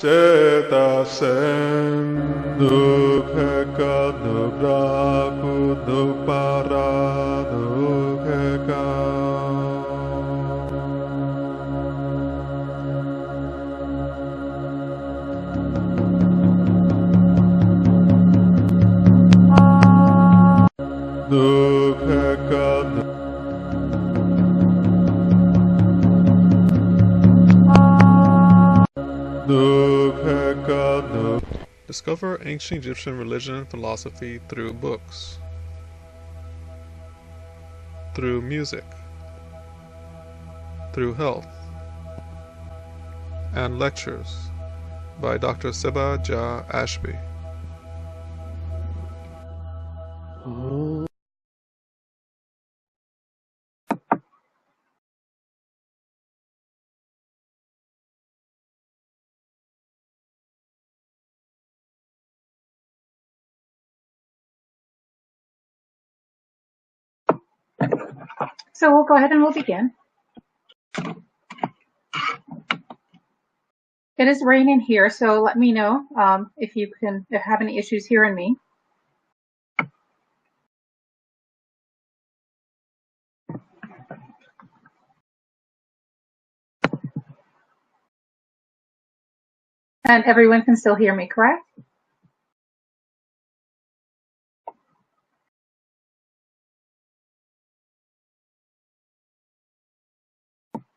Setasen Dukheka Nubraku Nupara Dukheka Dukheka Discover ancient Egyptian religion and philosophy through books, through music, through health, and lectures by Dr. Seba Jah Ashby. So we'll go ahead and we'll begin. It is raining here, so let me know if you have any issues hearing me. And everyone can still hear me, correct?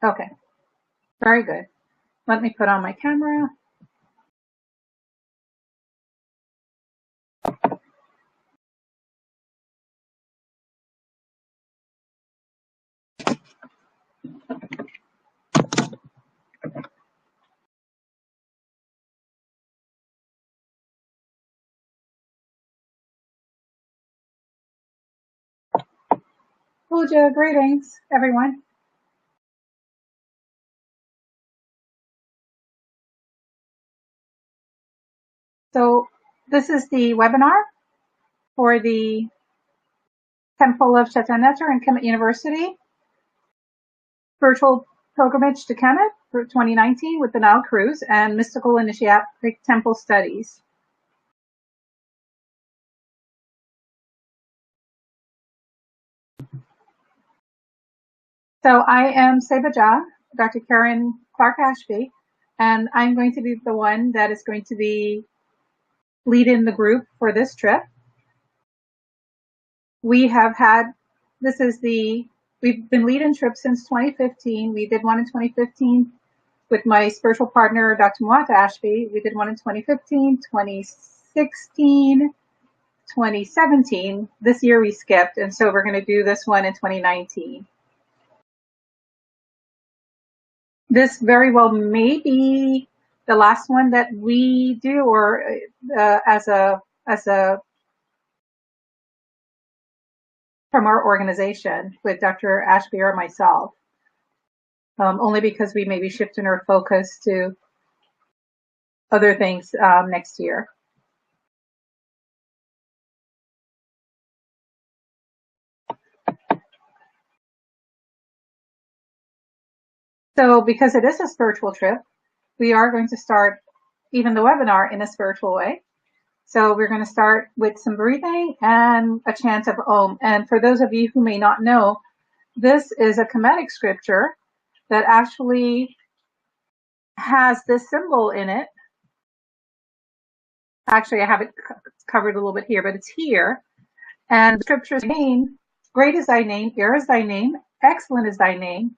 Okay, very good. Let me put on my camera. Puja, greetings, everyone. So this is the webinar for the Temple of Chetan-Netar and Kemet University virtual pilgrimage to Kemet for 2019 with the Nile Cruise and Mystical Initiatic Temple Studies. So I am Seba Jah, Dr. Karen Clark Ashby, and I'm going to be the one that is going to be leading the group for this trip. We have had, we've been leading trips since 2015. We did one in 2015 with my spiritual partner, Dr. Muata Ashby. We did one in 2015, 2016, 2017. This year we skipped, and so we're going to do this one in 2019. This very well may be the last one that we do, or as a from our organization with Dr. Ashby or myself, only because we may be shifting our focus to other things next year. So because it is a spiritual trip, we are going to start even the webinar in a spiritual way. So we're going to start with some breathing and a chant of Om. And for those of you who may not know, this is a Kemetic scripture that actually has this symbol in it. Actually, I have it covered a little bit here, but it's here. And the scripture's name, great is thy name, air is thy name, excellent is thy name,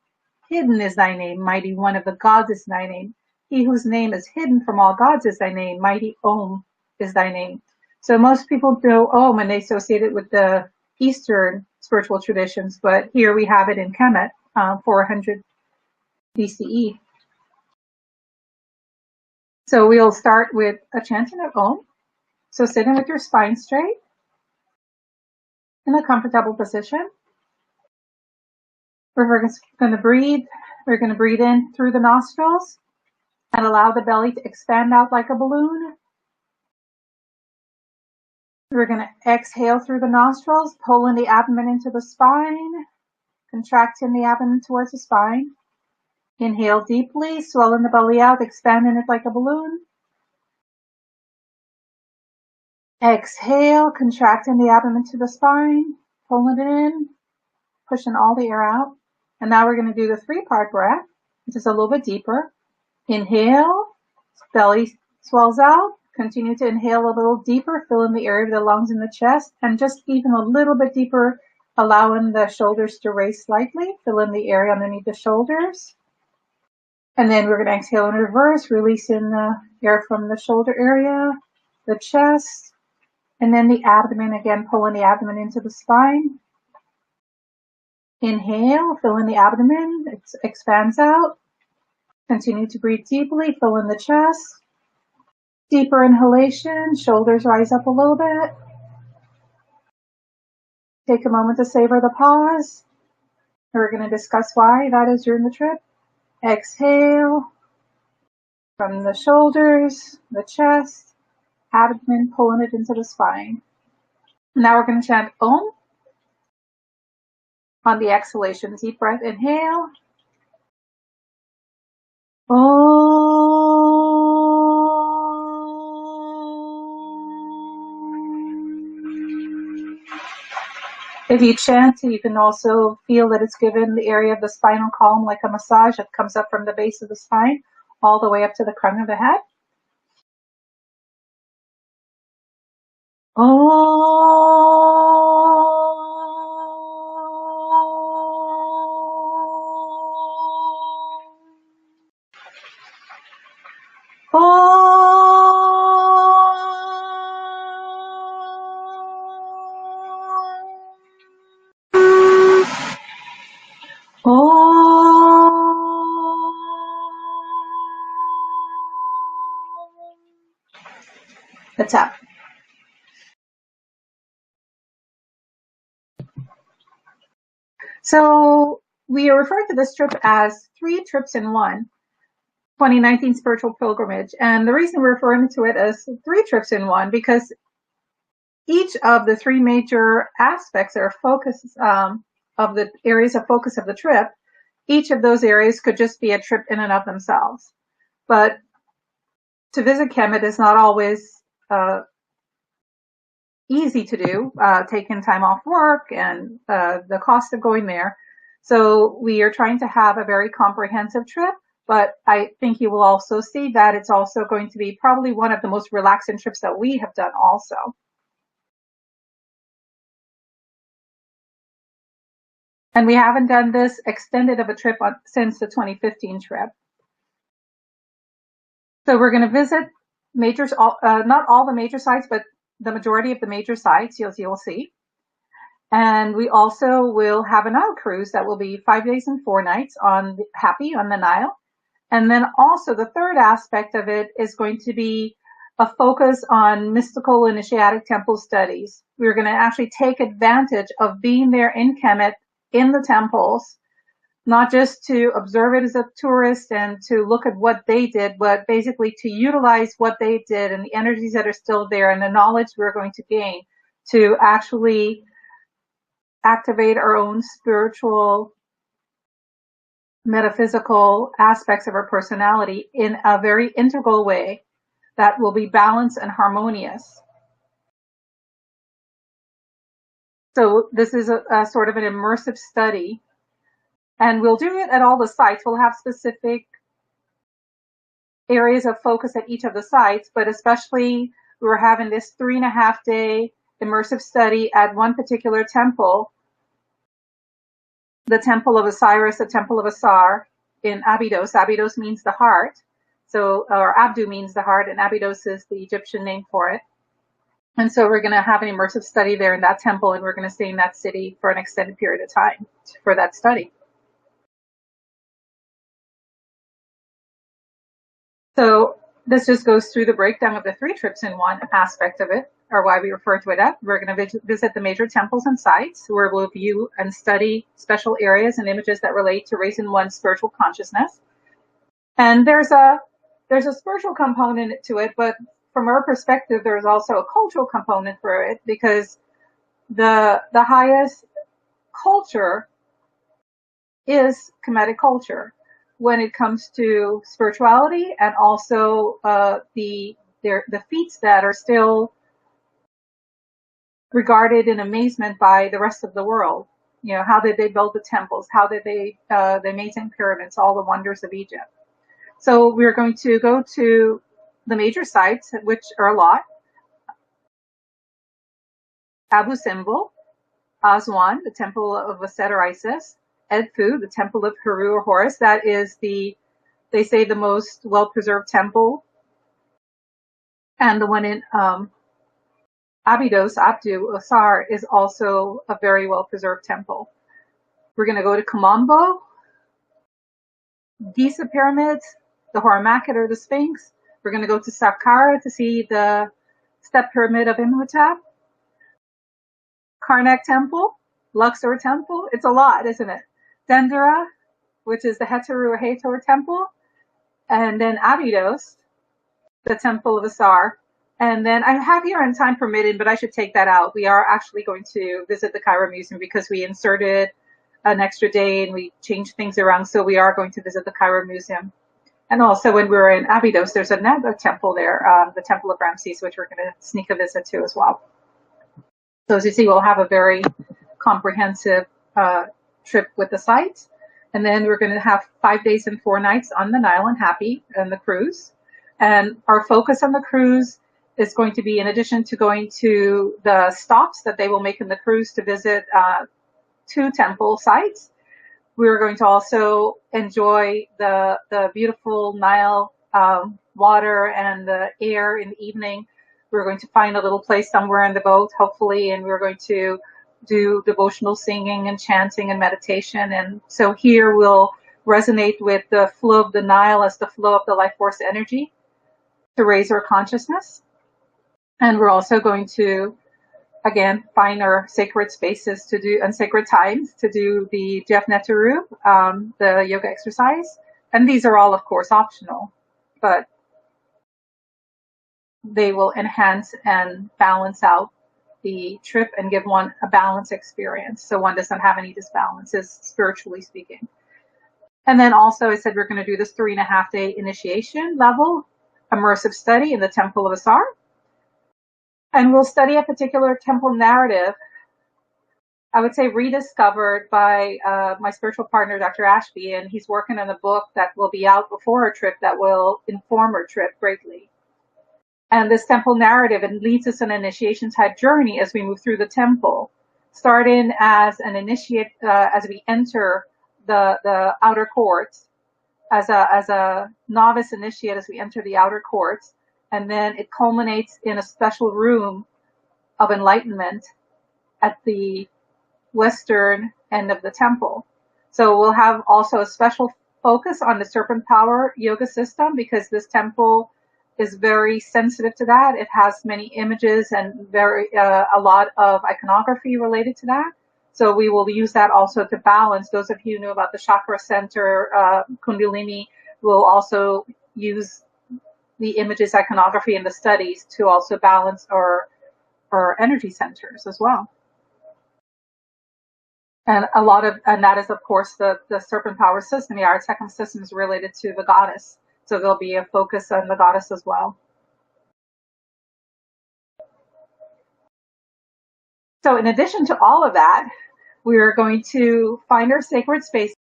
hidden is thy name, mighty one of the gods is thy name. He whose name is hidden from all gods is thy name, mighty Om is thy name. So most people know Om and they associate it with the Eastern spiritual traditions, but here we have it in Kemet, 400 BCE. So we'll start with a chanting of Om. So sitting with your spine straight in a comfortable position. We're going to breathe. We're going to breathe in through the nostrils and allow the belly to expand out like a balloon. We're going to exhale through the nostrils, pulling the abdomen into the spine, contracting the abdomen towards the spine. Inhale deeply, swelling the belly out, expanding it like a balloon. Exhale, contracting the abdomen to the spine, pulling it in, pushing all the air out. And now we're going to do the 3-part breath, just a little bit deeper. Inhale, belly swells out. Continue to inhale a little deeper, fill in the area of the lungs and the chest, and just even a little bit deeper, allowing the shoulders to raise slightly. Fill in the area underneath the shoulders. And then we're going to exhale in reverse, releasing the air from the shoulder area, the chest, and then the abdomen, again, pulling the abdomen into the spine. Inhale, fill in the abdomen, it expands out. Continue to breathe deeply, fill in the chest. Deeper inhalation, shoulders rise up a little bit. Take a moment to savor the pause. We're going to discuss why that is during the trip. Exhale from the shoulders, the chest, abdomen, pulling it into the spine. Now we're going to chant Om on the exhalation. Deep breath, inhale. If you chant, you can also feel that it's given the area of the spinal column like a massage that comes up from the base of the spine all the way up to the crown of the head. The tap. So we refer to this trip as 3 trips in 1, 2019 spiritual pilgrimage. And the reason we're referring to it as 3 trips in 1, because each of the 3 major aspects or focus of the areas of focus of the trip, each of those areas could just be a trip in and of themselves. But to visit Kemet is not always easy to do, taking time off work and the cost of going there. So we are trying to have a very comprehensive trip, but I think you will also see that it's also going to be probably one of the most relaxing trips that we have done also. And we haven't done this extended of a trip since the 2015 trip. So we're going to visit not all the major sites, but the majority of the major sites, you'll see. And we also will have a Nile cruise that will be 5 days and 4 nights on the Nile. And then also the third aspect of it is going to be a focus on mystical initiatic temple studies. We're going to actually take advantage of being there in Kemet, in the temples, not just to observe it as a tourist and to look at what they did, but basically to utilize what they did and the energies that are still there and the knowledge we're going to gain to actually activate our own spiritual, metaphysical aspects of our personality in a very integral way that will be balanced and harmonious. So this is a sort of an immersive study, and we'll do it at all the sites. We'll have specific areas of focus at each of the sites, but especially we're having this 3.5-day immersive study at one particular temple, the Temple of Osiris, the Temple of Asar in Abydos. Abydos means the heart. So, or Abdu means the heart, and Abydos is the Egyptian name for it. And so we're going to have an immersive study there in that temple, and we're going to stay in that city for an extended period of time for that study. So this just goes through the breakdown of the 3 trips in 1 aspect of it, or why we refer to it as. We're going to visit the major temples and sites where we'll view and study special areas and images that relate to raising one's spiritual consciousness. And there's a spiritual component to it, but from our perspective, there's also a cultural component for it, because the highest culture is Kemetic culture when it comes to spirituality, and also the feats that are still regarded in amazement by the rest of the world. You know, how did they build the temples? How did they, the amazing pyramids, all the wonders of Egypt. So we're going to go to the major sites, which are a lot. Abu Simbel, Aswan, the temple of Aset or Isis, Edfu, the temple of Heru or Horus. That is they say, the most well-preserved temple. And the one in Abydos, Abdu, Osar, is also a very well-preserved temple. We're going to go to Kamambo, Giza pyramids, the Horamaket or the Sphinx. We're going to go to Saqqara to see the step pyramid of Imhotep, Karnak Temple, Luxor Temple. It's a lot, isn't it? Dendera, which is the Heteru or Hathor Temple, and then Abydos, the Temple of Asar. And then I have here in time permitted, but I should take that out. We are actually going to visit the Cairo Museum because we inserted an extra day and we changed things around. So we are going to visit the Cairo Museum. And also when we're in Abydos, there's another temple there, the Temple of Ramses, which we're going to sneak a visit to as well. So as you see, we'll have a very comprehensive trip with the sites. And then we're going to have 5 days and 4 nights on the Nile and Happy and the cruise. And our focus on the cruise is going to be, in addition to going to the stops that they will make in the cruise to visit 2 temple sites, we're going to also enjoy the beautiful Nile water and the air in the evening. We're going to find a little place somewhere in the boat, hopefully, and we're going to do devotional singing and chanting and meditation. And so here we'll resonate with the flow of the Nile as the flow of the life force energy to raise our consciousness. And we're also going to, again, find our sacred spaces to do, and sacred times to do the Jeff Neteru, the yoga exercise. And these are all, of course, optional, but they will enhance and balance out the trip and give one a balanced experience. So one doesn't have any disbalances, spiritually speaking. And then also I said we're going to do this 3.5 day initiation level immersive study in the Temple of Asar. And we'll study a particular temple narrative, I would say rediscovered by my spiritual partner, Dr. Ashby, and he's working on a book that will be out before our trip that will inform our trip greatly. And this temple narrative, it leads us on an initiation type journey as we move through the temple, starting as an initiate, as we enter the outer courts, as a novice initiate as we enter the outer courts, and then it culminates in a special room of enlightenment at the western end of the temple. So we'll have also a special focus on the serpent power yoga system because this temple is very sensitive to that. It has many images and a lot of iconography related to that. So we will use that also to balance. Those of you who know about the chakra center, Kundalini, will also use the images, iconography, and the studies to also balance our energy centers as well. And that is, of course, the serpent power system. The Aratekam system is related to the goddess. So there'll be a focus on the goddess as well. So in addition to all of that, we're going to find our sacred spaces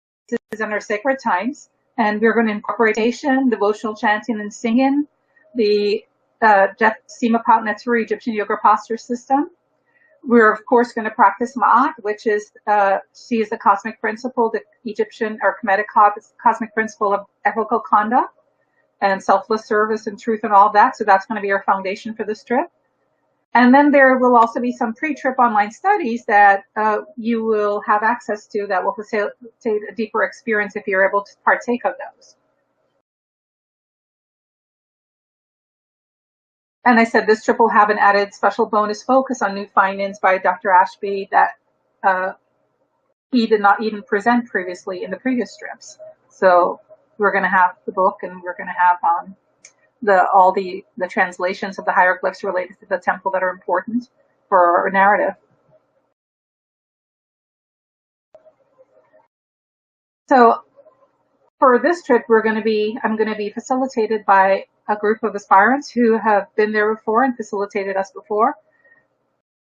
and our sacred times, and we're going to incorporate devotional chanting and singing, the Sima Neteru Egyptian yoga posture system. We're, of course, going to practice Ma'at, which is, she is the cosmic principle, the Egyptian or Kemetic cosmic principle of ethical conduct and selfless service and truth and all that. So that's going to be our foundation for this trip. And then there will also be some pre-trip online studies that you will have access to that will facilitate a deeper experience if you're able to partake of those. And I said this trip will have an added special bonus focus on new findings by Dr. Ashby that he did not even present previously in the previous trips. So we're going to have the book, and we're going to have all the translations of the hieroglyphs related to the temple that are important for our narrative. So for this trip, I'm going to be facilitated by a group of aspirants who have been there before and facilitated us before.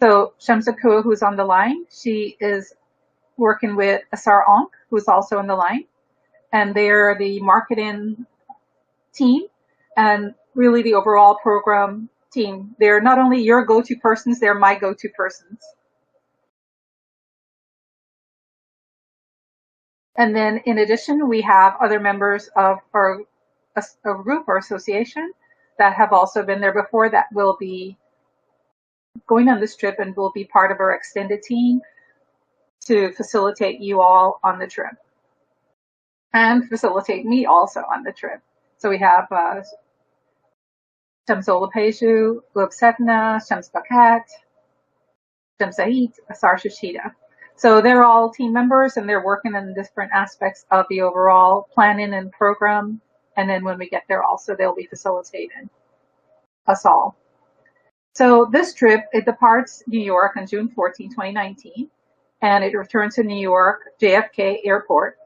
So Shamsakua, who's on the line, she is working with Asar Onk, who's also on the line, and they're the marketing team and really the overall program team. They're not only your go-to persons, they're my go-to persons. And then in addition, we have other members of our a group or association that have also been there before that will be going on this trip and will be part of our extended team to facilitate you all on the trip and facilitate me also on the trip. So we have Shams Olapaju, Lub Setna, Shams Bakat, Shams Said, Asar Shashida. So they're all team members and they're working on different aspects of the overall planning and program. And then when we get there also, they'll be facilitating us all. So this trip, it departs New York on June 14, 2019, and it returns to New York JFK Airport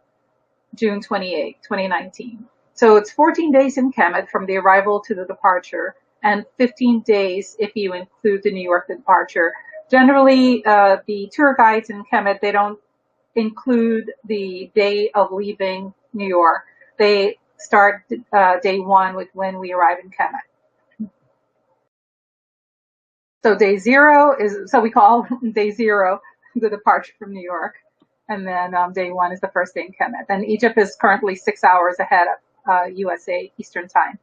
June 28, 2019. So it's 14 days in Kemet from the arrival to the departure, and 15 days if you include the New York departure. Generally, the tour guides in Kemet, they don't include the day of leaving New York. They start day one with when we arrive in Kemet. So day zero is, so we call day zero the departure from New York. And then day one is the first day in Kemet. And Egypt is currently 6 hours ahead of USA Eastern Time.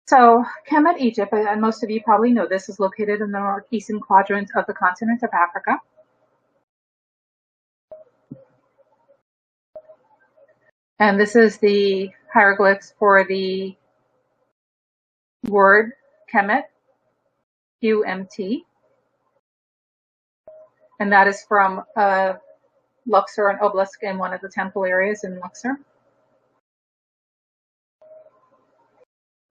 So Kemet, Egypt, and most of you probably know this, is located in the northeastern quadrant of the continent of Africa. And this is the hieroglyphs for the word Kemet, QMT. And that is from Luxor and obelisk in one of the temple areas in Luxor.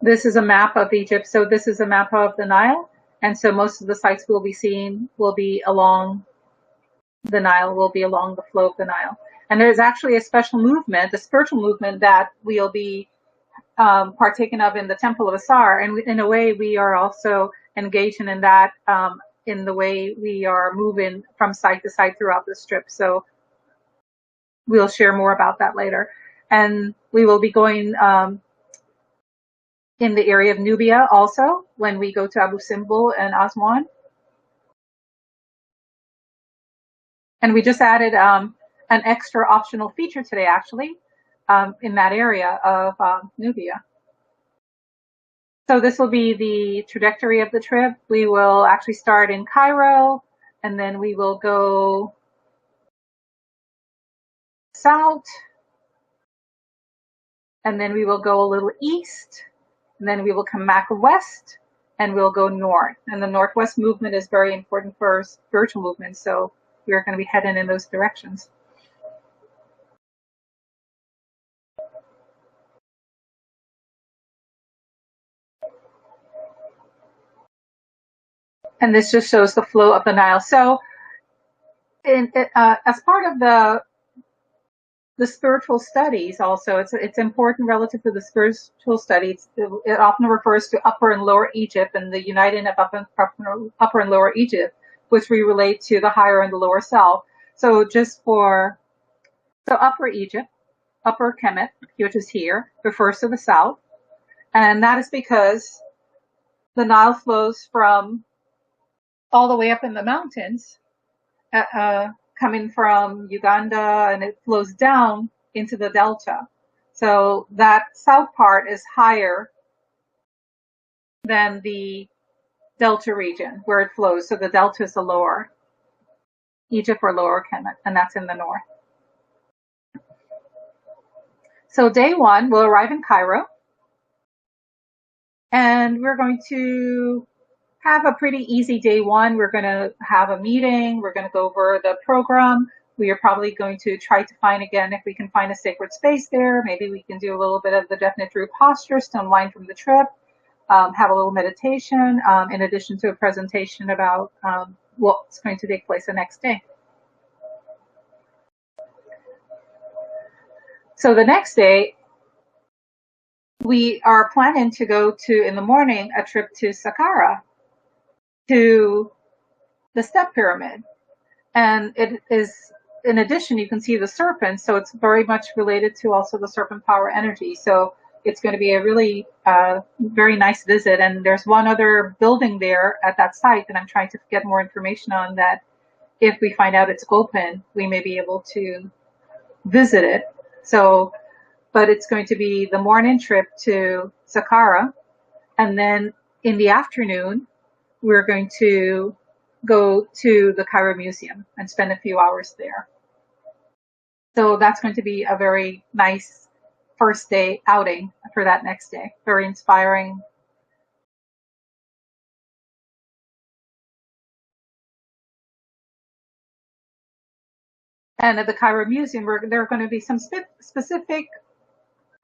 This is a map of Egypt. So this is a map of the Nile. And so most of the sites we'll be seeing will be along the Nile, will be along the flow of the Nile. And there's actually a special movement, a spiritual movement that we'll be partaking of in the Temple of Asar. And in a way, we are also engaging in that in the way we are moving from site to site throughout the strip. So we'll share more about that later. And we will be going in the area of Nubia also when we go to Abu Simbel and Aswan. And we just added an extra optional feature today, actually, in that area of Nubia. So this will be the trajectory of the trip. We will actually start in Cairo, and then we will go south, and then we will go a little east, and then we will come back west, and we'll go north. And the northwest movement is very important for spiritual movement, so we're going to be heading in those directions. And this just shows the flow of the Nile. So as part of the spiritual studies also, it's important relative to the spiritual studies. It often refers to Upper and Lower Egypt and the uniting of Upper and Lower Egypt, which we relate to the higher and the lower south. So Upper Egypt, Upper Kemet, which is here, refers to the south. And that is because the Nile flows from all the way up in the mountains, coming from Uganda, and it flows down into the delta. So that south part is higher than the delta region where it flows. So the delta is the lower Egypt or lower Kemet, and that's in the north. So day one, we'll arrive in Cairo, and we're going to have a pretty easy day one. We're going to have a meeting. We're going to go over the program. We are probably going to try to find again if we can find a sacred space there. Maybe we can do a little bit of the definite Drew postures to unwind from the trip, have a little meditation, in addition to a presentation about what's going to take place the next day. So the next day, we are planning to go to, in the morning, a trip to Saqqara, to the step pyramid. And it is, in addition, you can see the serpent, so it's very much related to also the serpent power energy. So it's going to be a really very nice visit. And there's one other building there at that site that I'm trying to get more information on, that if we find out it's open, we may be able to visit it. So, but it's going to be the morning trip to Saqqara, and then in the afternoon, we're going to go to the Cairo Museum and spend a few hours there. So that's going to be a very nice first day outing for that next day. Very inspiring. And at the Cairo Museum, there are going to be some specific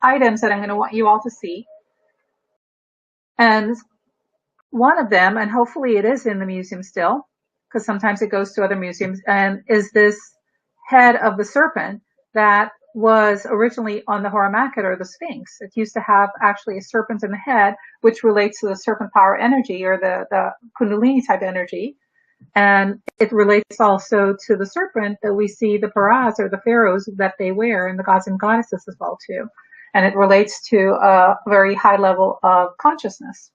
items that I'm going to want you all to see. And one of them, and hopefully it is in the museum still, because sometimes it goes to other museums, and is this head of the serpent that was originally on the Horamakid, or the Sphinx. It used to have actually a serpent in the head, which relates to the serpent power energy, or the Kundalini type energy. And it relates also to the serpent that we see, the paras, or the pharaohs, that they wear, and the gods and goddesses as well too. And it relates to a very high level of consciousness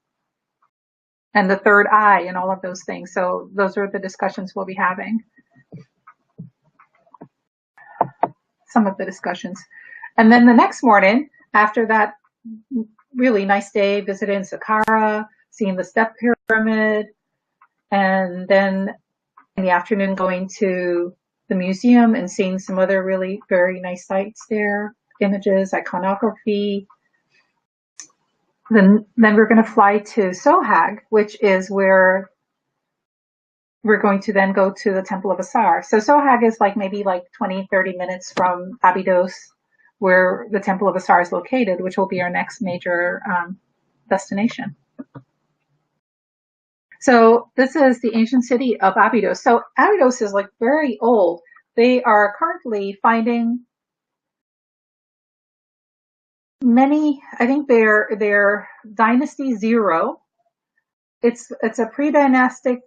and the third eye and all of those things. So those are the discussions we'll be having. Some of the discussions. And then the next morning, after that really nice day, visiting Saqqara, seeing the step pyramid, and then in the afternoon going to the museum and seeing some other really very nice sites there, images, iconography. Then we're going to fly to Sohag, which is where we're going to then go to the Temple of Asar. So Sohag is maybe 20, 30 minutes from Abydos, where the Temple of Asar is located, which will be our next major destination. So this is the ancient city of Abydos. So Abydos is very old. They are currently finding many, I think they're Dynasty 0. It's a pre-dynastic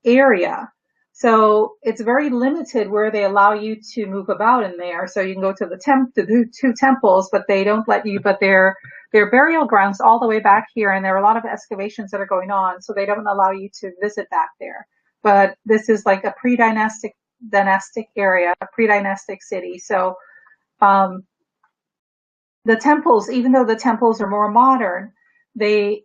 area. So it's very limited where they allow you to move about in there. So you can go to the two temples, but they don't let you, but they're burial grounds all the way back here, and there are a lot of excavations that are going on, so they don't allow you to visit back there. But this is a pre-dynastic area, a pre-dynastic city. So the temples, even though the temples are more modern, they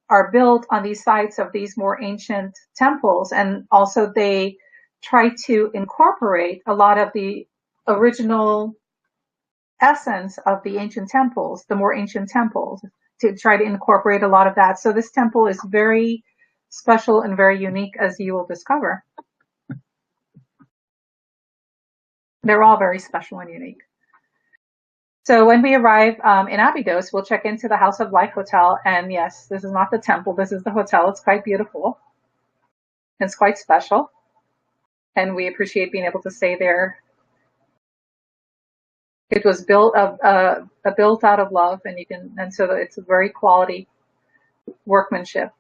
are built on these sites of these more ancient temples, and also they try to incorporate a lot of the original essence of the ancient temples, the more ancient temples, to try to incorporate a lot of that. So this temple is very special and very unique, as you will discover. They're all very special and unique. So when we arrive in Abydos, we'll check into the House of Life Hotel. And yes, this is not the temple, this is the hotel. It's quite beautiful. It's quite special. And we appreciate being able to stay there. It was built out of love, and so it's a very quality workmanship.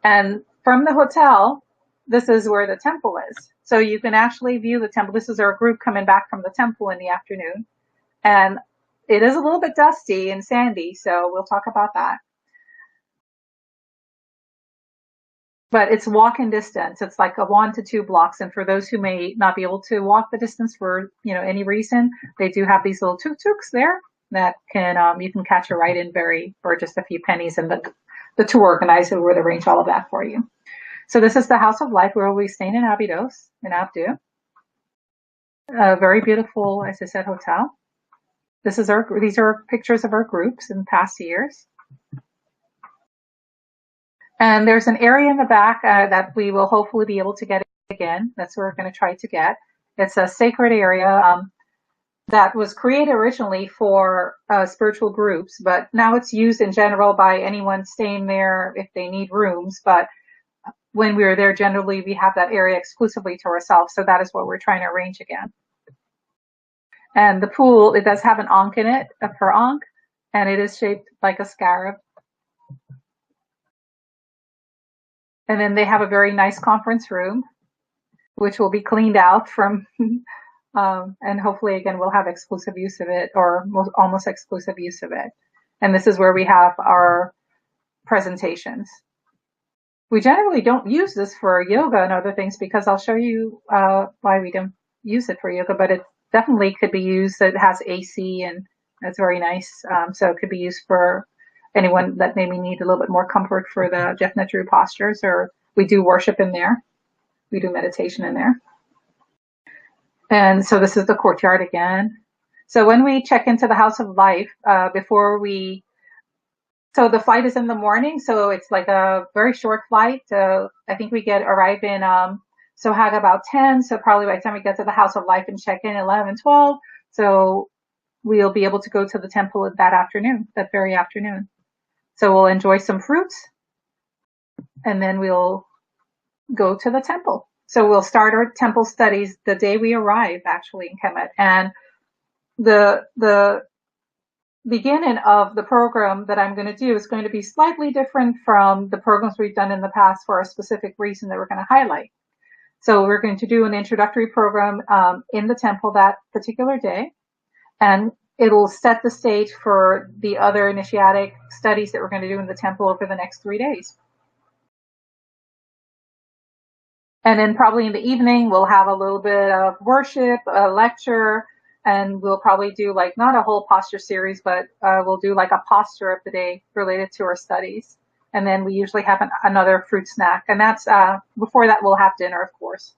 And from the hotel, this is where the temple is. So you can actually view the temple. This is our group coming back from the temple in the afternoon. And it is a little bit dusty and sandy, so we'll talk about that. But it's walking distance. It's like a 1 to 2 blocks. And for those who may not be able to walk the distance for any reason, they do have these little tuk-tuks there that you can catch a ride in for just a few pennies, and the tour organizer would arrange all of that for you. So this is the House of Life, where we'll be staying in Abydos, in Abdu. A very beautiful, as I said, hotel. These are pictures of our groups in past years. And there's an area in the back that we will hopefully be able to get again. That's what we're going to try to get. It's a sacred area that was created originally for spiritual groups, but now it's used in general by anyone staying there if they need rooms. But when we were there, generally we have that area exclusively to ourselves. So that is what we're trying to arrange again. And the pool, it does have an ankh in it, a per ankh, and it is shaped like a scarab. And then they have a very nice conference room, which will be cleaned out from, and hopefully again we'll have exclusive use of it, or almost exclusive use of it. And this is where we have our presentations. We generally don't use this for yoga and other things because I'll show you why we don't use it for yoga, but it definitely could be used. It has AC and it's very nice. So it could be used for anyone that maybe need a little bit more comfort for the Jeff Netru postures, or we do worship in there. We do meditation in there. And so this is the courtyard again. So when we check into the House of Life, so the flight is in the morning, so it's like a very short flight. I think we arrive in Sohaga about 10, so probably by the time we get to the House of Life and check in 11, 12, so we'll be able to go to the temple that very afternoon. So we'll enjoy some fruits, and then we'll go to the temple. So we'll start our temple studies the day we arrive, actually, in Kemet. And the beginning of the program that I'm going to do is going to be slightly different from the programs we've done in the past for a specific reason that we're going to highlight. So we're going to do an introductory program in the temple that particular day, and it'll set the stage for the other initiatic studies that we're going to do in the temple over the next 3 days. And then probably in the evening, we'll have a little bit of worship, a lecture, and we'll probably do like not a whole posture series, but we'll do like a posture of the day related to our studies. And then we usually have another fruit snack. And that's before that, we'll have dinner, of course.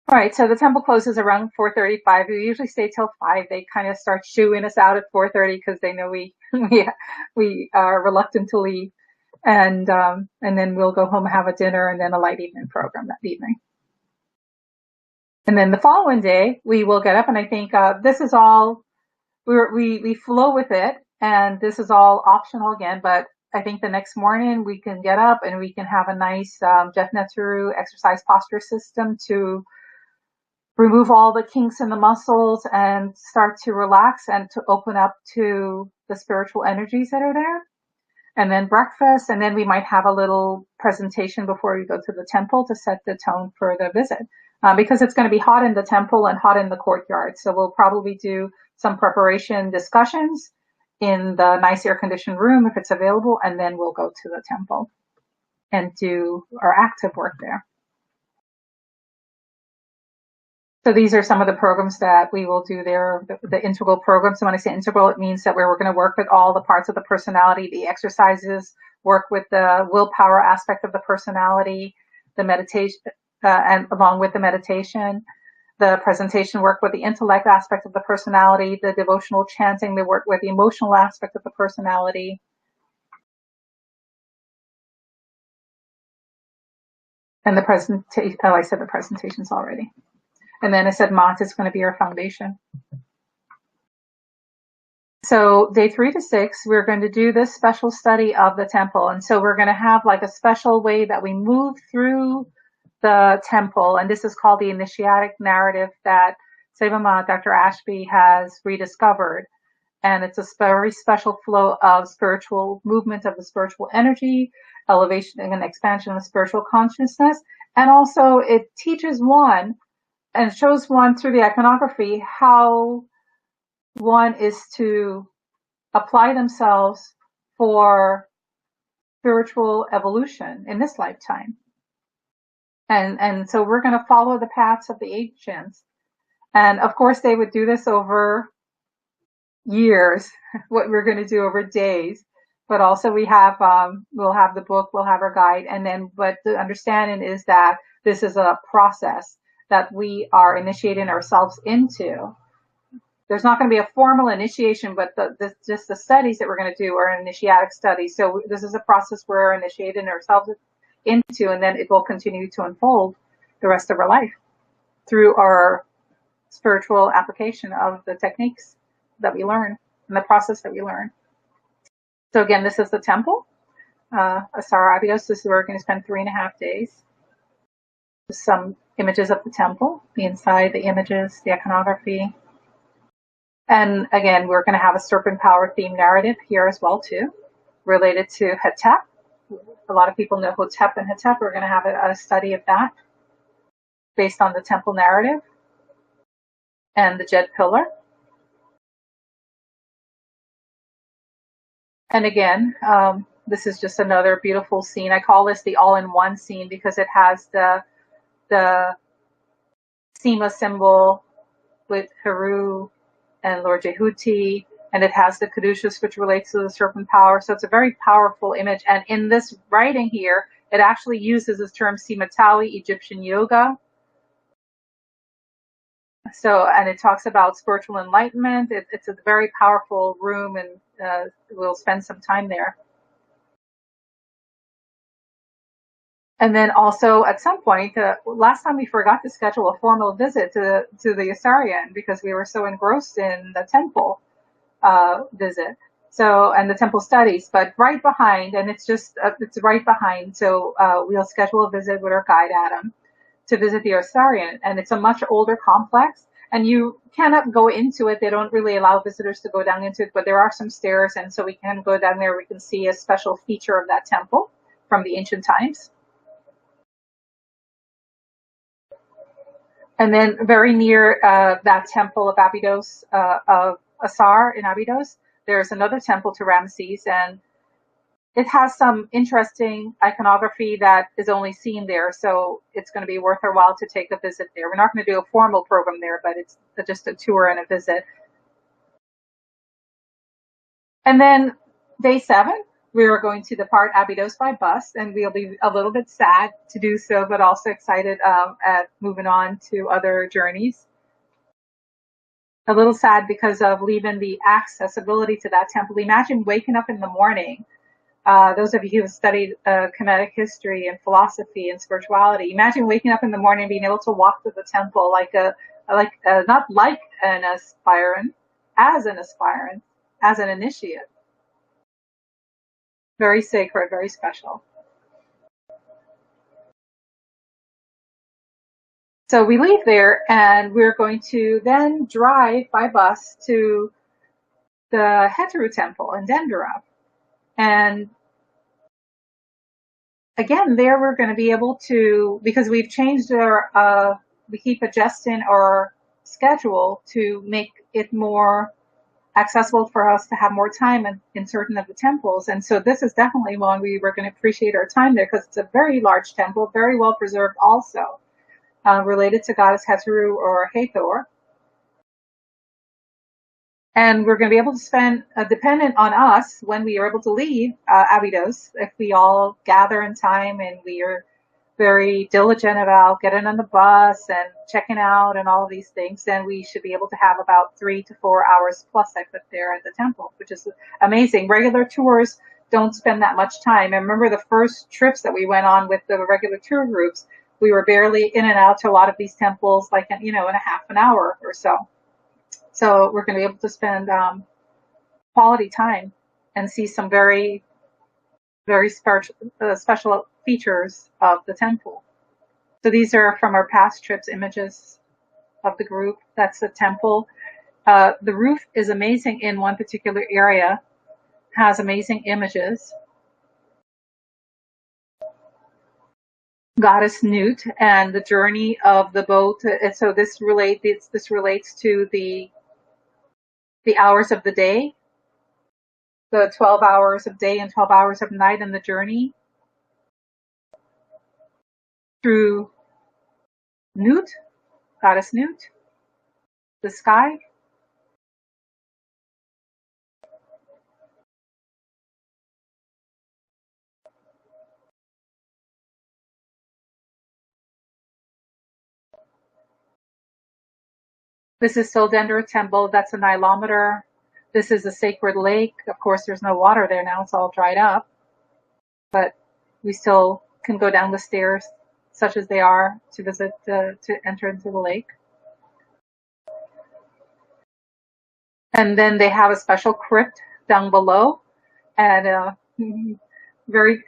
All right, so the temple closes around 4:35. We usually stay till 5. They kind of start shooing us out at 4:30 because they know we are reluctant to leave. And then we'll go home, have a dinner, and then a light evening program that evening. And then the following day, we will get up, and I think this is all, we flow with it, and this is all optional again, but I think the next morning we can get up and we can have a nice Jeff Netru exercise posture system to remove all the kinks in the muscles and start to relax and to open up to the spiritual energies that are there. And then breakfast, and then we might have a little presentation before we go to the temple to set the tone for the visit. Because it's going to be hot in the temple and hot in the courtyard. So we'll probably do some preparation discussions in the nice air-conditioned room if it's available, and then we'll go to the temple and do our active work there. So these are some of the programs that we will do there, the integral programs. So when I say integral, it means that we're going to work with all the parts of the personality, the exercises, work with the willpower aspect of the personality, the meditation, and along with the meditation, the presentation work with the intellect aspect of the personality, the devotional chanting, the work with the emotional aspect of the personality. And the presentation, I said the presentations already. And then I said Mat is going to be our foundation. So day 3 to 6, we're going to do this special study of the temple. And so we're going to have like a special way that we move through the temple, and this is called the initiatic narrative that Sevama, Dr. Ashby, has rediscovered. And it's a very special flow of spiritual movement of the spiritual energy, elevation and expansion of spiritual consciousness. And also it teaches one and shows one through the iconography how one is to apply themselves for spiritual evolution in this lifetime. And so we're going to follow the paths of the ancients. And of course, they would do this over years, what we're going to do over days. But also we'll have the book, we'll have our guide. And then, but the understanding is that this is a process that we are initiating ourselves into. There's not going to be a formal initiation, but just the studies that we're going to do are initiatic studies. So this is a process we're initiating ourselves into, and then it will continue to unfold the rest of our life through our spiritual application of the techniques that we learn and the process that we learn. So again, this is the temple, Asar Abydos. This is where we're going to spend 3.5 days. Some images of the temple, the inside, the images, the iconography. And again, we're going to have a serpent power theme narrative here as well too, related to Hetep. A lot of people know Hotep and Hetep. We're going to have a study of that based on the temple narrative and the Jed pillar. And again, this is just another beautiful scene. I call this the all-in-one scene because it has the Sema symbol with Heru and Lord Jehuti, and it has the Caduceus, which relates to the serpent power. So it's a very powerful image. And in this writing here, it actually uses this term Sematali, Egyptian yoga. So, and it talks about spiritual enlightenment. It's a very powerful room, and we'll spend some time there. And then also at some point, last time we forgot to schedule a formal visit to the Assyrian because we were so engrossed in the temple visit. So, and the temple studies, but right behind, and it's right behind. So we'll schedule a visit with our guide Adam to visit the Assyrian, and it's a much older complex. And you cannot go into it. They don't really allow visitors to go down into it, but there are some stairs, and so we can go down there. We can see a special feature of that temple from the ancient times. And then very near that temple of Abydos, of Asar in Abydos, there's another temple to Ramses, and it has some interesting iconography that is only seen there, so it's going to be worth our while to take a visit there. We're not going to do a formal program there, but it's just a tour and a visit. And then day 7, we are going to depart Abydos by bus, and we'll be a little bit sad to do so, but also excited at moving on to other journeys. A little sad because of leaving the accessibility to that temple. Imagine waking up in the morning. Those of you who have studied Kemetic history and philosophy and spirituality, imagine waking up in the morning and being able to walk to the temple not like an aspirant, as an aspirant, as an initiate. Very sacred, very special. So we leave there, and we're going to then drive by bus to the Heteru Temple in Dendera. And again, there we're going to be able to, because we've changed we keep adjusting our schedule to make it more accessible for us to have more time in certain of the temples. And so this is definitely one we were going to appreciate our time there because it's a very large temple, very well preserved also, related to goddess Heteru or Hathor. And we're going to be able to spend, dependent on us, when we are able to leave Abydos, if we all gather in time and we are very diligent about getting on the bus and checking out and all of these things, then we should be able to have about 3 to 4 hours plus I put there at the temple, which is amazing. Regular tours don't spend that much time. I remember the first trips that we went on with the regular tour groups, we were barely in and out to a lot of these temples, like, in a half an hour or so. So we're going to be able to spend quality time and see some very, very special features of the temple. So these are from our past trips, images of the group. That's the temple. The roof is amazing in one particular area, has amazing images. Goddess Nut and the journey of the boat. And so this relates to the hours of the day, the 12 hours of day and 12 hours of night, and the journey through Nut, goddess Nut, the sky. This is still Dendera Temple. That's a Nilometer. This is a sacred lake. Of course, there's no water there now. It's all dried up. But we still can go down the stairs, such as they are, to visit, to enter into the lake. And then they have a special crypt down below, and very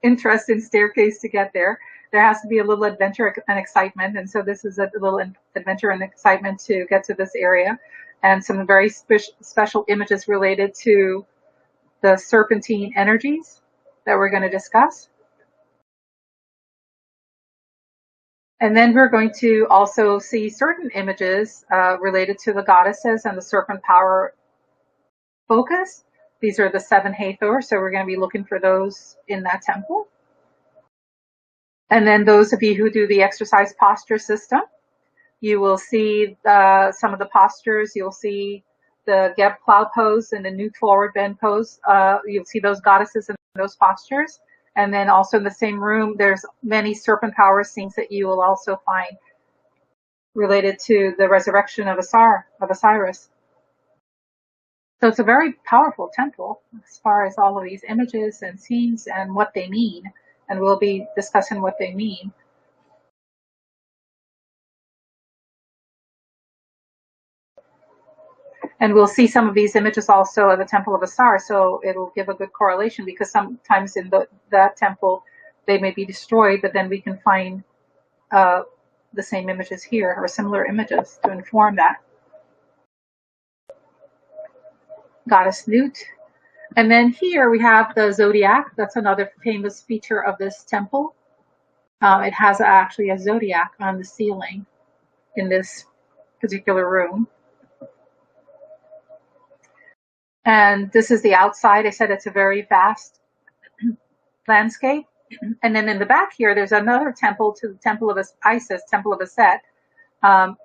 interesting staircase to get there. There has to be a little adventure and excitement, and so this is a little adventure and excitement to get to this area, and some very special images related to the serpentine energies that we're going to discuss. And then we're going to also see certain images related to the goddesses and the serpent power focus. These are the 7 Hathor, so we're going to be looking for those in that temple. And then those of you who do the exercise posture system, you will see some of the postures. You'll see the Geb Cloud pose and the Nude Forward Bend pose. You'll see those goddesses in those postures. And then also in the same room, there's many serpent power scenes that you will also find related to the resurrection of Osiris. So it's a very powerful temple as far as all of these images and scenes and what they mean. And we'll be discussing what they mean. And we'll see some of these images also at the Temple of Osiris, so it'll give a good correlation, because sometimes in that temple they may be destroyed, but then we can find the same images here, or similar images, to inform that. Goddess Nut. And then here we have the zodiac. That's another famous feature of this temple. It has actually a zodiac on the ceiling in this particular room. And this is the outside. I said it's a very vast landscape. And then in the back here, there's another temple, to the Temple of Isis, Temple of Aset,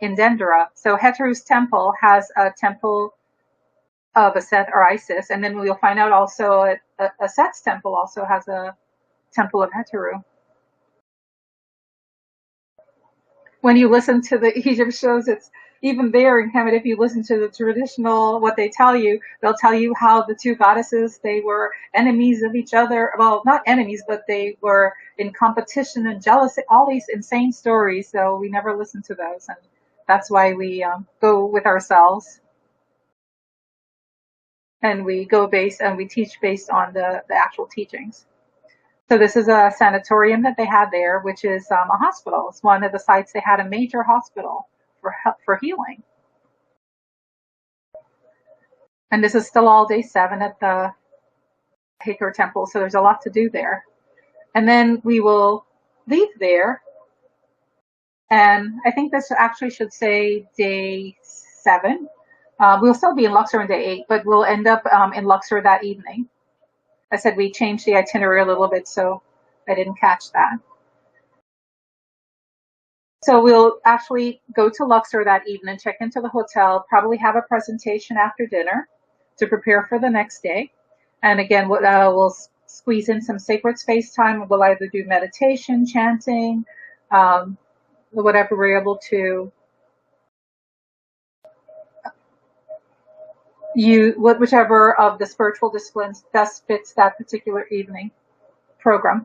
in Dendera. So Heteru's temple has a temple of Aset or Isis, and then we'll find out also Aset's temple also has a temple of Heteru. When you listen to the Egypt shows, it's even there in Kemet, if you listen to the traditional, what they tell you, they'll tell you how the two goddesses, they were enemies of each other. Well, not enemies, but they were in competition and jealousy, all these insane stories. So we never listen to those. And that's why we go with ourselves. And we go based, and we teach based on the actual teachings. So this is a sanatorium that they had there, which is a hospital. It's one of the sites they had a major hospital for healing. And this is still all day 7 at the Hathor Temple, so there's a lot to do there. And then we will leave there, and I think this actually should say day 7. We'll still be in Luxor on day 8, but we'll end up in Luxor that evening. I said we changed the itinerary a little bit, so I didn't catch that. So we'll actually go to Luxor that evening, check into the hotel, probably have a presentation after dinner to prepare for the next day. And again, we'll squeeze in some sacred space time. We'll either do meditation, chanting, whatever we're able to whichever of the spiritual disciplines best fits that particular evening program.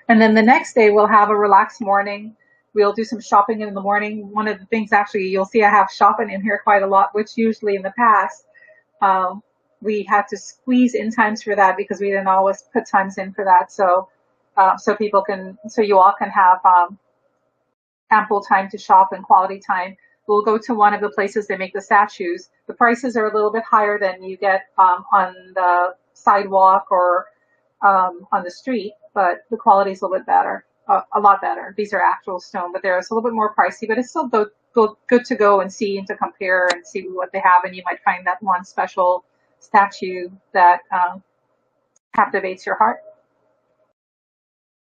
And then the next day we'll have a relaxed morning. We'll do some shopping in the morning. One of the things, actually, you'll see I have shopping in here quite a lot, which usually in the past we had to squeeze in times for that because we didn't always put times in for that. So you all can have ample time to shop and quality time. We'll go to one of the places they make the statues. The prices are a little bit higher than you get on the sidewalk or on the street, but the quality is a little bit better, a lot better. These are actual stone, but they're a little bit more pricey, but it's still good to go and see and to compare and see what they have, and you might find that one special statue that captivates your heart.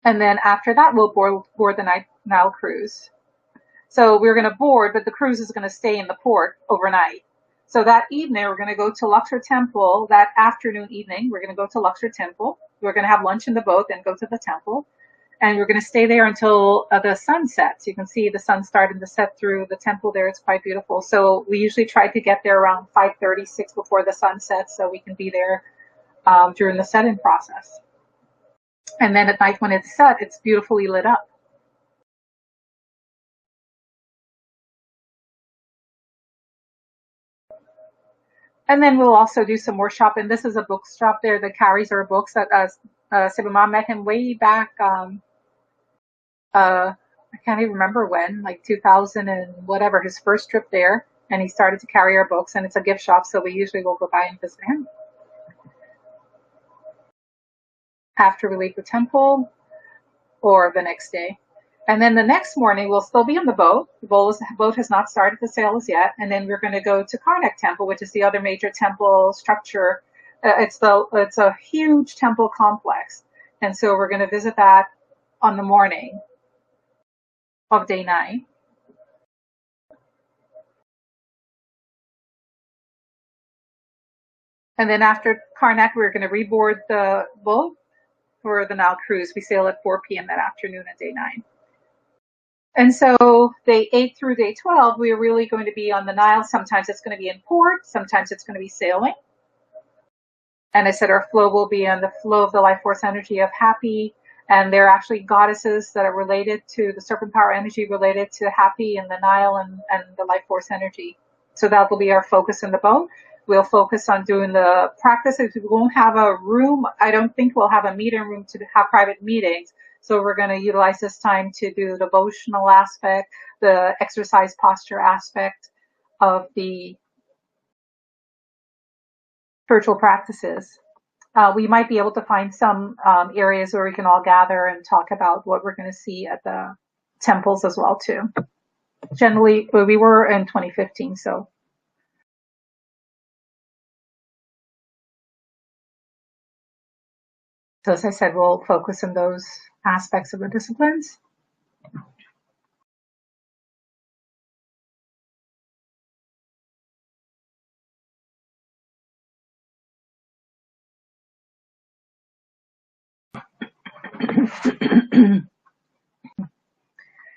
And then after that, we'll board the Nile cruise. So we're going to board, but the cruise is going to stay in the port overnight. So that evening, we're going to go to Luxor Temple. That afternoon evening, we're going to go to Luxor Temple. We're going to have lunch in the boat, then go to the temple. And we're going to stay there until the sun sets. You can see the sun starting to set through the temple there. It's quite beautiful. So we usually try to get there around 5:36 before the sun sets, so we can be there during the setting process. And then at night when it's set, it's beautifully lit up. And then we'll also do some more shopping. This is a bookshop there that carries our books. Sibama met him way back. I can't even remember when, like 2000 and whatever, his first trip there. And he started to carry our books, and it's a gift shop, so we usually will go by and visit him after we leave the temple or the next day. And then the next morning, we'll still be on the boat. The boat has not started to sail as yet. And then we're going to go to Karnak Temple, which is the other major temple structure. It's a huge temple complex. And so we're going to visit that on the morning of day 9. And then after Karnak, we're going to reboard the boat for the Nile cruise. We sail at 4 p.m. that afternoon on day 9. And so day 8 through day 12, we are really going to be on the Nile. Sometimes it's going to be in port. Sometimes it's going to be sailing. And I said our flow will be on the flow of the life force energy of Happy. And they're actually goddesses that are related to the serpent power energy related to Happy and the Nile and the life force energy. So that will be our focus in the boat. We'll focus on doing the practices. We won't have a room. I don't think we'll have a meeting room to have private meetings. So we're going to utilize this time to do the devotional aspect, the exercise posture aspect of the spiritual practices. We might be able to find some areas where we can all gather and talk about what we're going to see at the temples as well too. Generally, we were in 2015, so as I said, we'll focus on those aspects of the disciplines.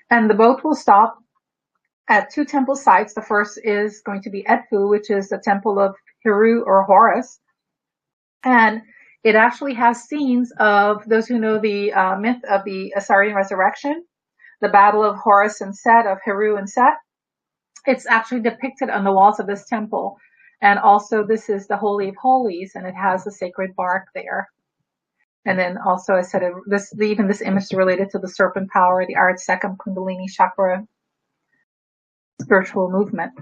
And the boat will stop at 2 temple sites. The first is going to be Edfu, which is the temple of Heru or Horus. And it actually has scenes of those who know the myth of the Assyrian resurrection, the battle of Horus and Set, of Heru and Set. It's actually depicted on the walls of this temple. And also this is the Holy of Holies, and it has the sacred bark there. And then also I said even this image is related to the serpent power, the Ard Sekam Kundalini chakra spiritual movement.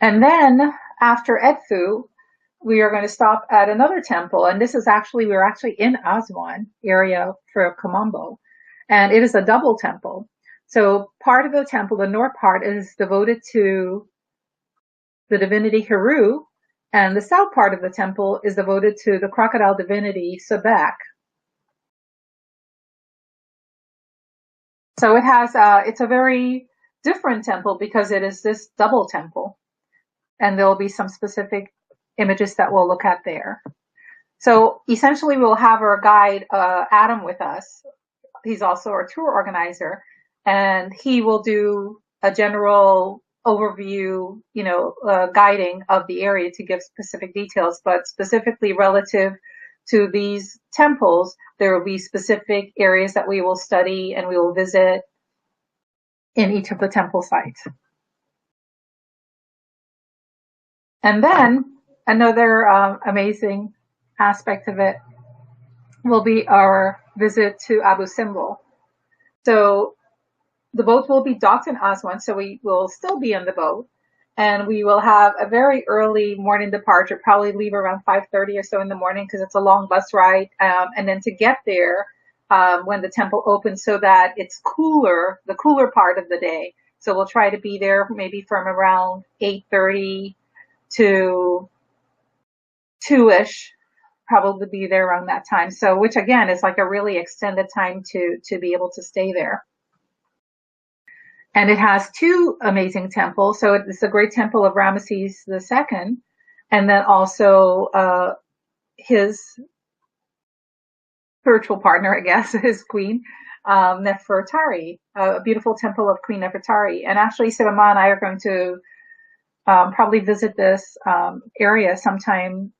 And then after Edfu, we are going to stop at another temple. And this is we're actually in Aswan area for Kamambo. And it is a double temple. So part of the temple, the north part, is devoted to the divinity Heru. And the south part of the temple is devoted to the crocodile divinity Sebek. So it's a very different temple because it is this double temple. And there will be some specific images that we'll look at there. So essentially we'll have our guide, Adam, with us. He's also our tour organizer, and he will do a general overview, guiding of the area to give specific details, but specifically relative to these temples, there will be specific areas that we will study and we will visit in each of the temple sites. And then another amazing aspect of it will be our visit to Abu Simbel. So the boat will be docked in Aswan, so we will still be on the boat, and we will have a very early morning departure, probably leave around 5:30 or so in the morning because it's a long bus ride, and then to get there when the temple opens so that it's cooler, the cooler part of the day. So we'll try to be there maybe from around 8:30 to 2-ish, probably be there around that time. So, which again is like a really extended time to be able to stay there. And it has 2 amazing temples. So it's a great temple of Ramesses II, and then also his spiritual partner, I guess, his queen, Nefertari, a beautiful temple of Queen Nefertari. And actually, Sibama and I are going to probably visit this area sometime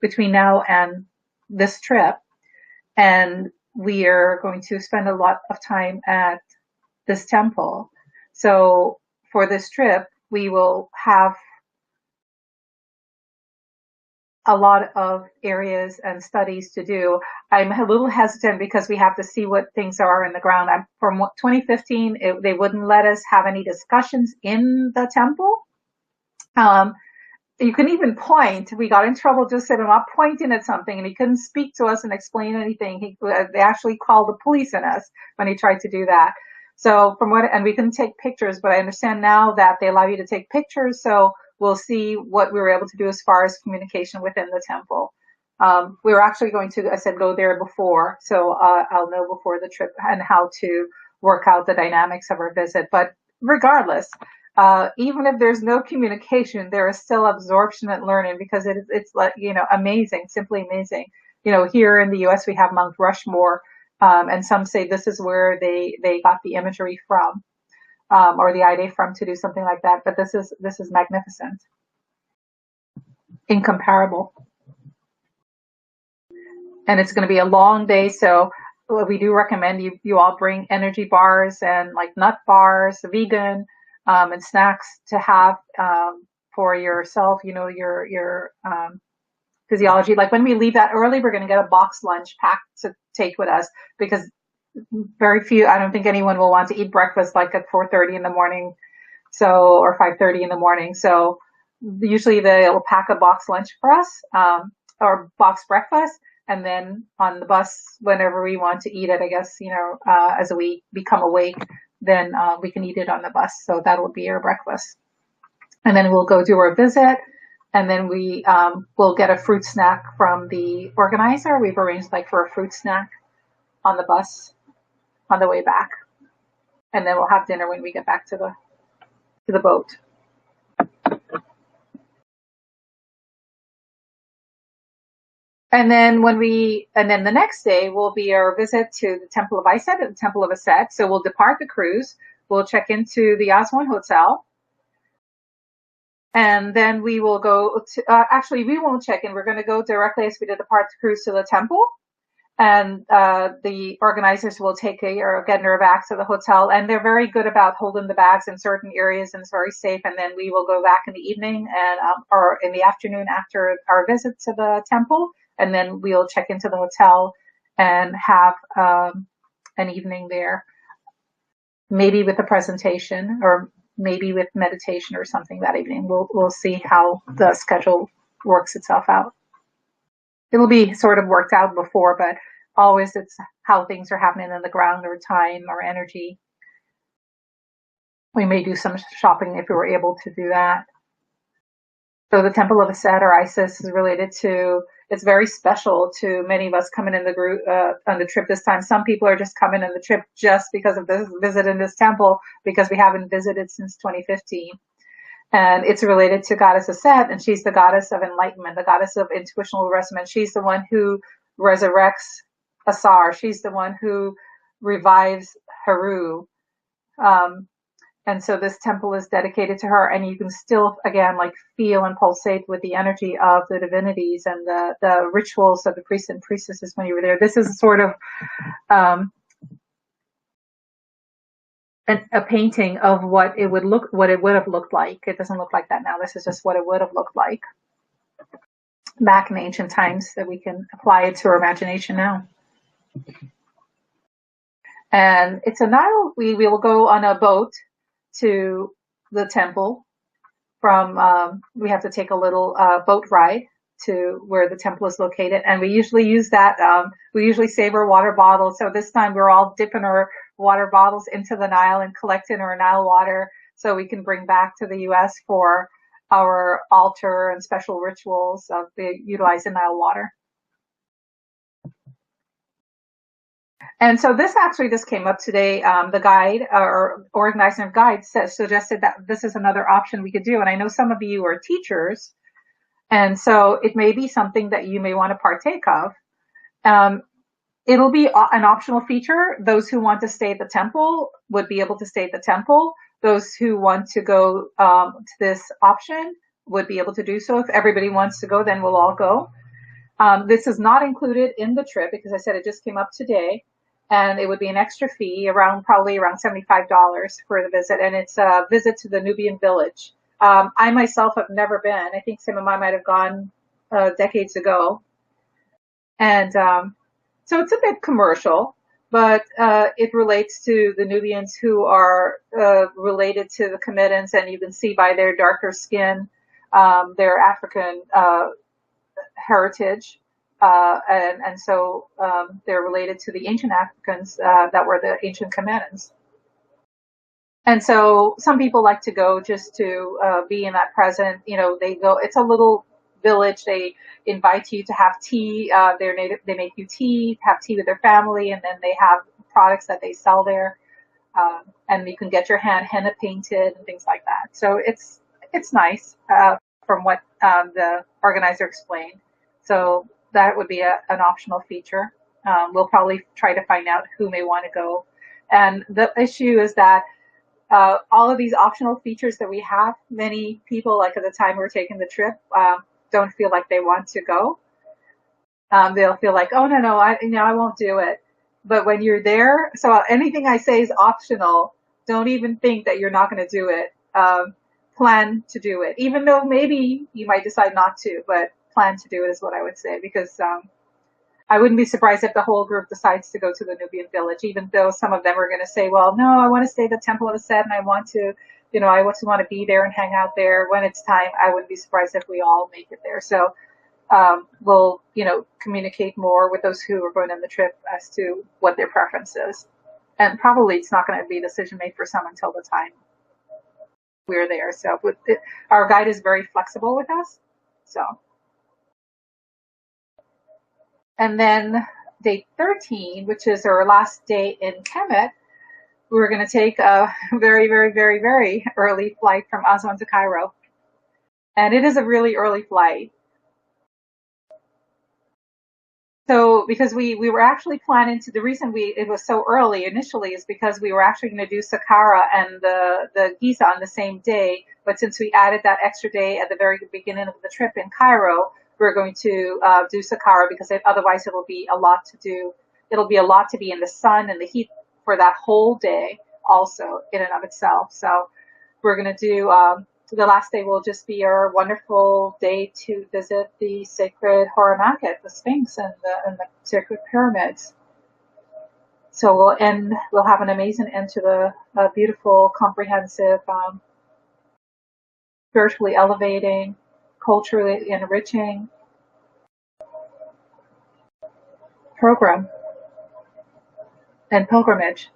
between now and this trip, and we are going to spend a lot of time at this temple. So for this trip, we will have a lot of areas and studies to do. I'm a little hesitant because we have to see what things are in the ground. From 2015, they wouldn't let us have any discussions in the temple. Um, you can even point. We got in trouble just sitting up pointing at something, and he couldn't speak to us and explain anything. They actually called the police on us when he tried to do that. So and we couldn't take pictures, but I understand now that they allow you to take pictures. So we'll see what we were able to do as far as communication within the temple. We were actually going to, I said, go there before, so I'll know before the trip and how to work out the dynamics of our visit. But regardless, even if there's no communication, there is still absorption and learning, because it's like, amazing, simply amazing. Here in the U.S. we have Mount Rushmore, and some say this is where they got the imagery from, or the idea from, to do something like that. But this is magnificent, incomparable, and it's going to be a long day. So we do recommend you all bring energy bars and like nut bars, vegan, and snacks to have, for yourself, your physiology. Like when we leave that early, we're going to get a box lunch packed to take with us, because I don't think anyone will want to eat breakfast like at 4:30 in the morning, or 5:30 in the morning. So usually they'll pack a box lunch for us, or box breakfast. And then on the bus, whenever we want to eat it, I guess, as we become awake, then we can eat it on the bus. So that will be our breakfast. And then we'll go do our visit. And then we will get a fruit snack from the organizer. We've arranged for a fruit snack on the bus on the way back. And then we'll have dinner when we get back to the boat. And then the next day will be our visit to the Temple of Iset and the Temple of Aset. So we'll depart the cruise. We'll check into the Aswan Hotel. And then we will go to, actually, we won't check in. We're going to go directly, as we depart the cruise, to the temple. And the organizers will get in our bags to the hotel. And they're very good about holding the bags in certain areas, and it's very safe. And then we will go back in the evening or in the afternoon after our visit to the temple. And then we'll check into the hotel and have an evening there, maybe with a presentation or maybe with meditation or something that evening. We'll see how the schedule works itself out. It'll be sort of worked out before, but always it's how things are happening in the ground, or time, or energy. We may do some shopping if we were able to do that. So the Temple of Aset, or Isis, is related to, it's very special to many of us coming in the group on the trip this time. Some people are just coming on the trip just because of this visit in this temple, because we haven't visited since 2015. And it's related to Goddess Aset, and she's the goddess of enlightenment, the goddess of intuitional resonance. She's the one who resurrects Asar. She's the one who revives Heru. And so this temple is dedicated to her, and you can still, again, feel and pulsate with the energy of the divinities and the rituals of the priests and priestesses when you were there. This is sort of a painting of what it would have looked like. It doesn't look like that now. This is just what it would have looked like back in ancient times, that we can apply it to our imagination now. And it's a Nile. We will go on a boat to the temple. We have to take a little boat ride to where the temple is located, and we usually use that. We usually save our water bottles. So this time we're all dipping our water bottles into the Nile and collecting our Nile water, so we can bring back to the U.S. for our altar and special rituals of utilizing Nile water. And so this came up today. The guide, or organizer guide, suggested that this is another option we could do. And I know some of you are teachers, and so it may be something that you may want to partake of. It'll be an optional feature. Those who want to stay at the temple would be able to stay at the temple. Those who want to go to this option would be able to do so. If everybody wants to go, then we'll all go. This is not included in the trip because I said it just came up today, and it would be an extra fee probably around $75 for the visit, and it's a visit to the Nubian village. I myself have never been. I think some of mine might have gone decades ago, and so it's a bit commercial, but it relates to the Nubians who are related to the Kemetans, and you can see by their darker skin, their African heritage, and so they're related to the ancient Africans that were the ancient Kemetans. And so some people like to go just to be in that present. You know, they go. It's a little village. They invite you to have tea. They're native. They make you tea, have tea with their family, and then they have products that they sell there. And you can get your henna painted and things like that. So it's nice from what the organizer explained. So that would be an optional feature. We'll probably try to find out who may want to go. And the issue is that all of these optional features that we have, many people, like at the time we were taking the trip, don't feel like they want to go. They'll feel like, oh no, I won't do it. But when you're there, so anything I say is optional. Don't even think that you're not going to do it. Plan to do it, even though maybe you might decide not to, but plan to do it is what I would say, because I wouldn't be surprised if the whole group decides to go to the Nubian village, even though some of them are going to say, well, no, I want to stay at the Temple of the Set and I want to, I just want to be there and hang out there. When it's time, I wouldn't be surprised if we all make it there. So we'll, communicate more with those who are going on the trip as to what their preference is. And probably it's not going to be a decision made for some until the time we're there. So our guide is very flexible with us. So. And then day 13, which is our last day in Kemet, we're going to take a very, very, very, very early flight from Aswan to Cairo. And it is a really early flight. So because we were actually planning to, the reason it was so early initially is because we were actually going to do Saqqara and the Giza on the same day. But since we added that extra day at the very beginning of the trip in Cairo, we're going to do Saqqara because otherwise it'll be a lot to do. It'll be a lot to be in the sun and the heat for that whole day also in and of itself. So we're going to do, the last day will just be our wonderful day to visit the sacred Horamakhet, the Sphinx, and the sacred pyramids. So we'll have an amazing end to the beautiful, comprehensive, spiritually elevating, culturally enriching program and pilgrimage.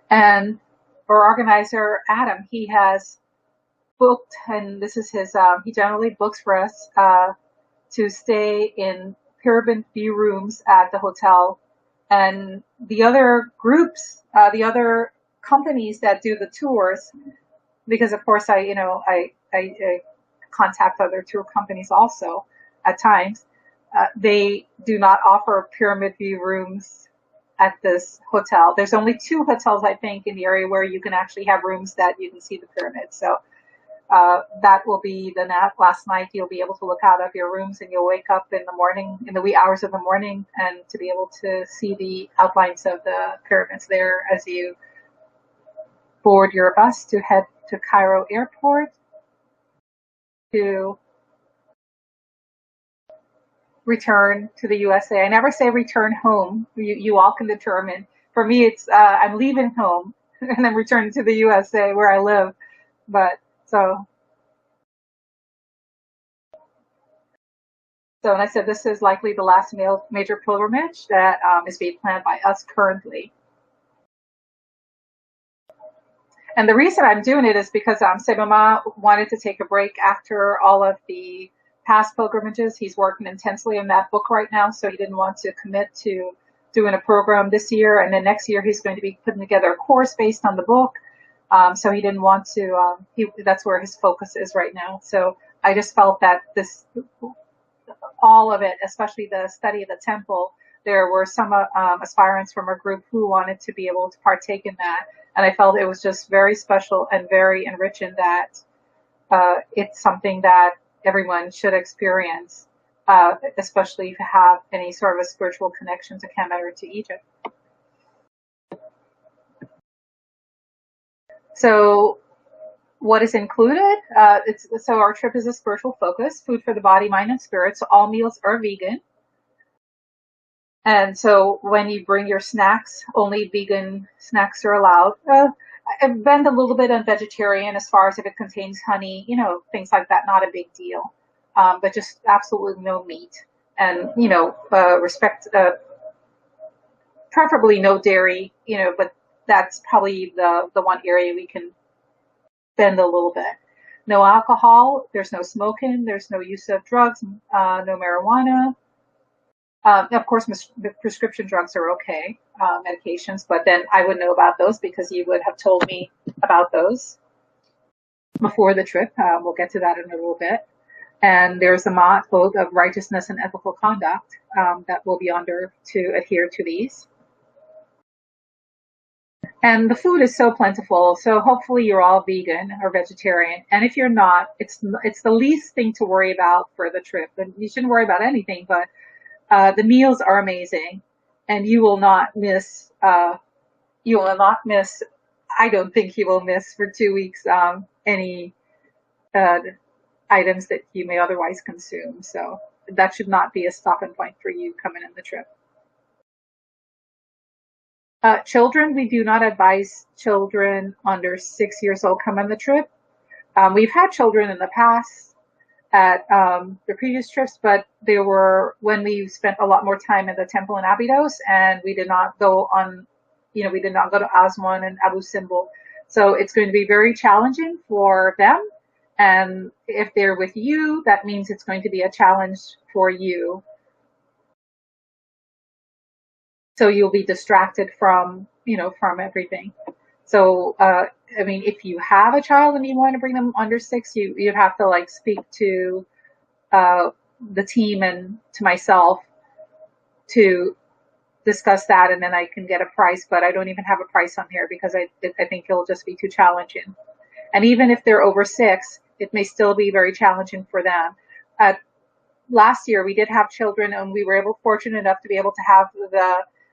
And our organizer, Adam, he has booked, and this is his, he generally books for us to stay in pyramid view rooms at the hotel. And the other groups, the other companies that do the tours, because of course I contact other tour companies also at times, they do not offer pyramid view rooms at this hotel. There's only 2 hotels, I think, in the area where you can actually have rooms that you can see the pyramids. So that will be the last night. You'll be able to look out of your rooms and you'll wake up in the morning, in the wee hours of the morning, and to be able to see the outlines of the pyramids there as you board your bus to head to Cairo Airport to return to the USA. I never say return home. You all can determine. For me, it's I'm leaving home and then returning to the USA where I live. But so and I said this is likely the last major pilgrimage that is being planned by us currently. And the reason I'm doing it is because Sebama wanted to take a break after all of the past pilgrimages. He's working intensely on that book right now, so he didn't want to commit to doing a program this year. And then next year he's going to be putting together a course based on the book. So he didn't want to, that's where his focus is right now. So I just felt that all of it, especially the study of the temple, there were some aspirants from our group who wanted to be able to partake in that. And I felt it was just very special and very enriching that it's something that everyone should experience, especially if you have any sort of a spiritual connection to Kemet or to Egypt. So what is included? So our trip is a spiritual focus, food for the body, mind, and spirit. So all meals are vegan. And so when you bring your snacks, only vegan snacks are allowed. I bend a little bit on vegetarian as far as if it contains honey, things like that, not a big deal. But just absolutely no meat. And, respect, preferably no dairy, but that's probably the one area we can bend a little bit. No alcohol, there's no smoking, there's no use of drugs, no marijuana. Of course, the prescription drugs are okay, medications, but then I would know about those because you would have told me about those before the trip. We'll get to that in a little bit. And there's a code of righteousness and ethical conduct that we'll be under to adhere to these. And the food is so plentiful, so hopefully you're all vegan or vegetarian. And if you're not, it's the least thing to worry about for the trip. And you shouldn't worry about anything, but the meals are amazing, and you will not miss. You will not miss. I don't think you will miss for 2 weeks any uh, items that you may otherwise consume. So that should not be a stopping point for you coming in the trip. Children, we do not advise children under 6 years old come on the trip. We've had children in the past at the previous trips, but they were when we spent a lot more time in the temple in Abydos, and we did not go on, we did not go to Aswan and Abu Simbel. So it's going to be very challenging for them. And if they're with you, that means it's going to be a challenge for you. So you'll be distracted from everything. So, if you have a child and you want to bring them under 6, you'd have to speak to the team and to myself to discuss that, and then I can get a price. But I don't even have a price on here because I think it'll just be too challenging. And even if they're over 6, it may still be very challenging for them. Last year we did have children, and we were fortunate enough to be able to have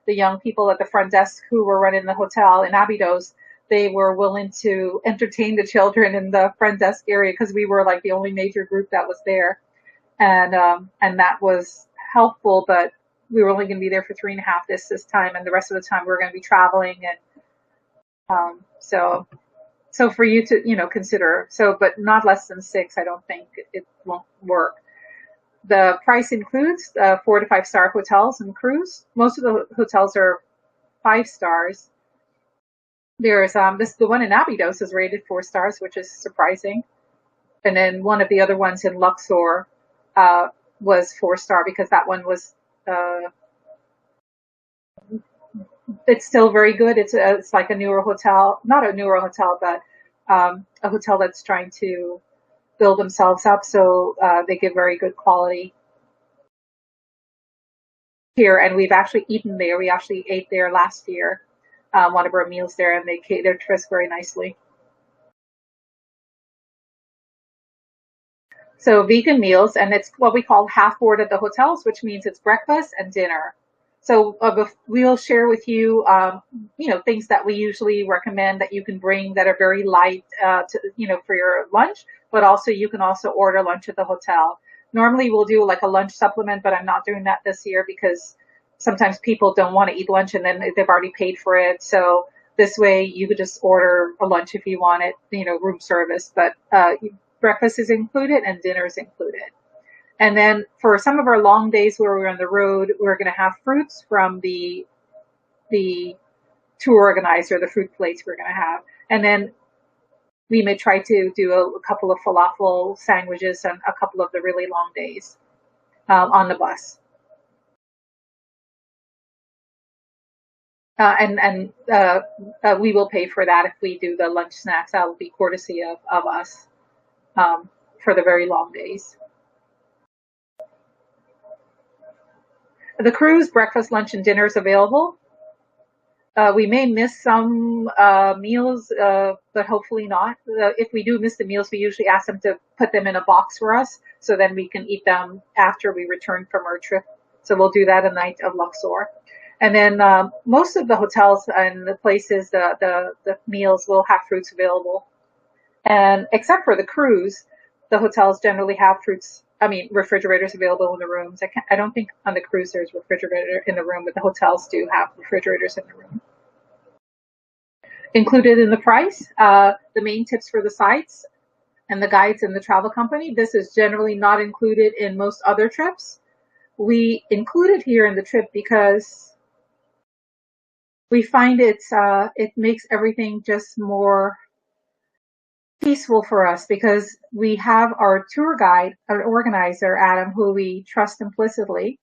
the young people at the front desk who were running the hotel in Abydos. They were willing to entertain the children in the front desk area because we were the only major group that was there, and that was helpful. But we were only going to be there for 3.5 this time, and the rest of the time we were going to be traveling, and so for you to consider, but not less than 6. I don't think it won't work. The price includes 4 to 5 star hotels and cruise. Most of the hotels are 5 stars. There's the one in Abydos is rated 4 stars, which is surprising. And then one of the other ones in Luxor was 4-star because that one was it's still very good. It's like a newer hotel, not a newer hotel, but a hotel that's trying to build themselves up, so they give very good quality here. And we've actually eaten there. We actually ate there last year, one of our meals there, and they catered to us very nicely. So vegan meals, and it's what we call half board at the hotels, which means it's breakfast and dinner. So we'll share with you, things that we usually recommend that you can bring that are very light, for your lunch, but also you can also order lunch at the hotel. Normally we'll do a lunch supplement, but I'm not doing that this year because sometimes people don't want to eat lunch and then they've already paid for it. So this way you could just order a lunch if you want it, room service, but breakfast is included and dinner is included. And then for some of our long days where we're on the road, we're going to have fruits from the tour organizer, the fruit plates we're going to have. And then we may try to do a couple of falafel sandwiches on a couple of the really long days on the bus. And we will pay for that if we do the lunch snacks. That will be courtesy of us for the very long days. The cruise, breakfast, lunch, and dinner is available. We may miss some meals, but hopefully not. If we do miss the meals, we usually ask them to put them in a box for us, so then we can eat them after we return from our trip. So we'll do that a night of Luxor. And then most of the hotels and the places, the meals will have fruits available. And except for the cruise, the hotels generally have refrigerators available in the rooms. I don't think on the cruise there's a refrigerator in the room, but the hotels do have refrigerators in the room. Included in the price, the main tips for the sites and the guides and the travel company. This is generally not included in most other trips. We include it here in the trip because we find it makes everything just more peaceful for us, because we have our tour guide, our organizer, Adam, who we trust implicitly.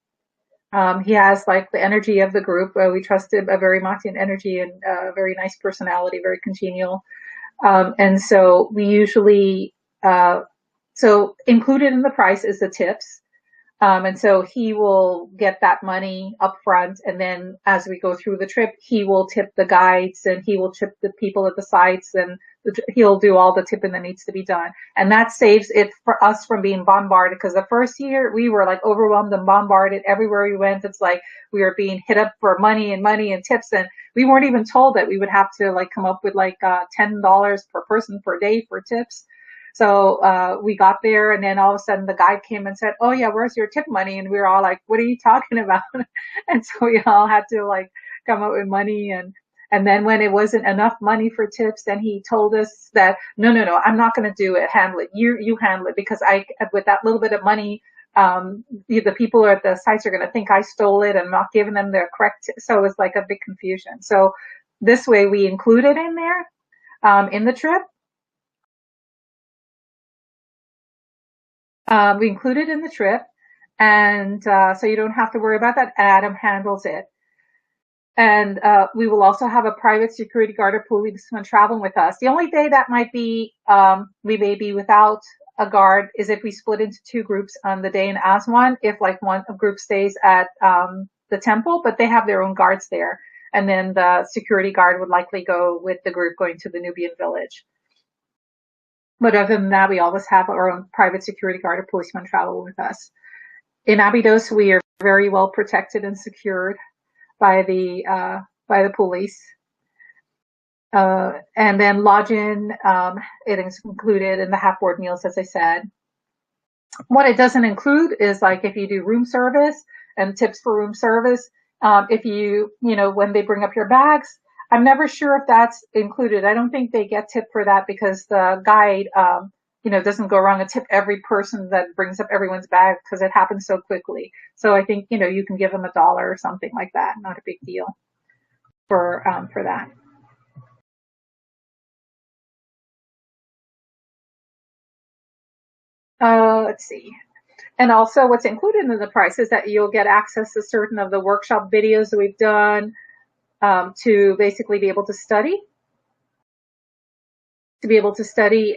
He has like the energy of the group. We trust him very much in energy, and very nice personality, very congenial. And so we usually, so included in the price is the tips. And so he will get that money up front. And then as we go through the trip, he will tip the guides, and he will tip the people at the sites, and he'll do all the tipping that needs to be done. And that saves it for us from being bombarded. Because the first year we were like overwhelmed and bombarded everywhere we went. It's like we were being hit up for money and tips. And we weren't even told that we would have to like come up with like $10 per person per day for tips. So we got there, and then all of a sudden the guide came and said, "Oh yeah, where's your tip money?" And we were all like, "What are you talking about?" And so we all had to like come up with money, and then when it wasn't enough money for tips, then he told us that no, I'm not going to do it. Handle it. You handle it, because I, with that little bit of money, the people at the sites are going to think I stole it and not giving them the correct. So it's like a big confusion. So this way we include it in there, in the trip. We include it in the trip, and so you don't have to worry about that. Adam handles it. And we will also have a private security guard or policeman traveling with us. The only day that might be, we may be without a guard, is if we split into two groups on the day in Aswan, if like one group stays at the temple, but they have their own guards there. And then the security guard would likely go with the group going to the Nubian village. But other than that, we always have our own private security guard or policeman travel with us. In Abydos, we are very well protected and secured by the police. And then lodging, it is included in the half board meals, as I said. What it doesn't include is like if you do room service and tips for room service. If when they bring up your bags, I'm never sure if that's included. I don't think they get tip for that, because the guide, doesn't go around and tip every person that brings up everyone's bag, because it happens so quickly. So I think, you can give them $1 or something like that. Not a big deal for that. Let's see. And also what's included in the price is that you'll get access to certain of the workshop videos that we've done, to basically be able to study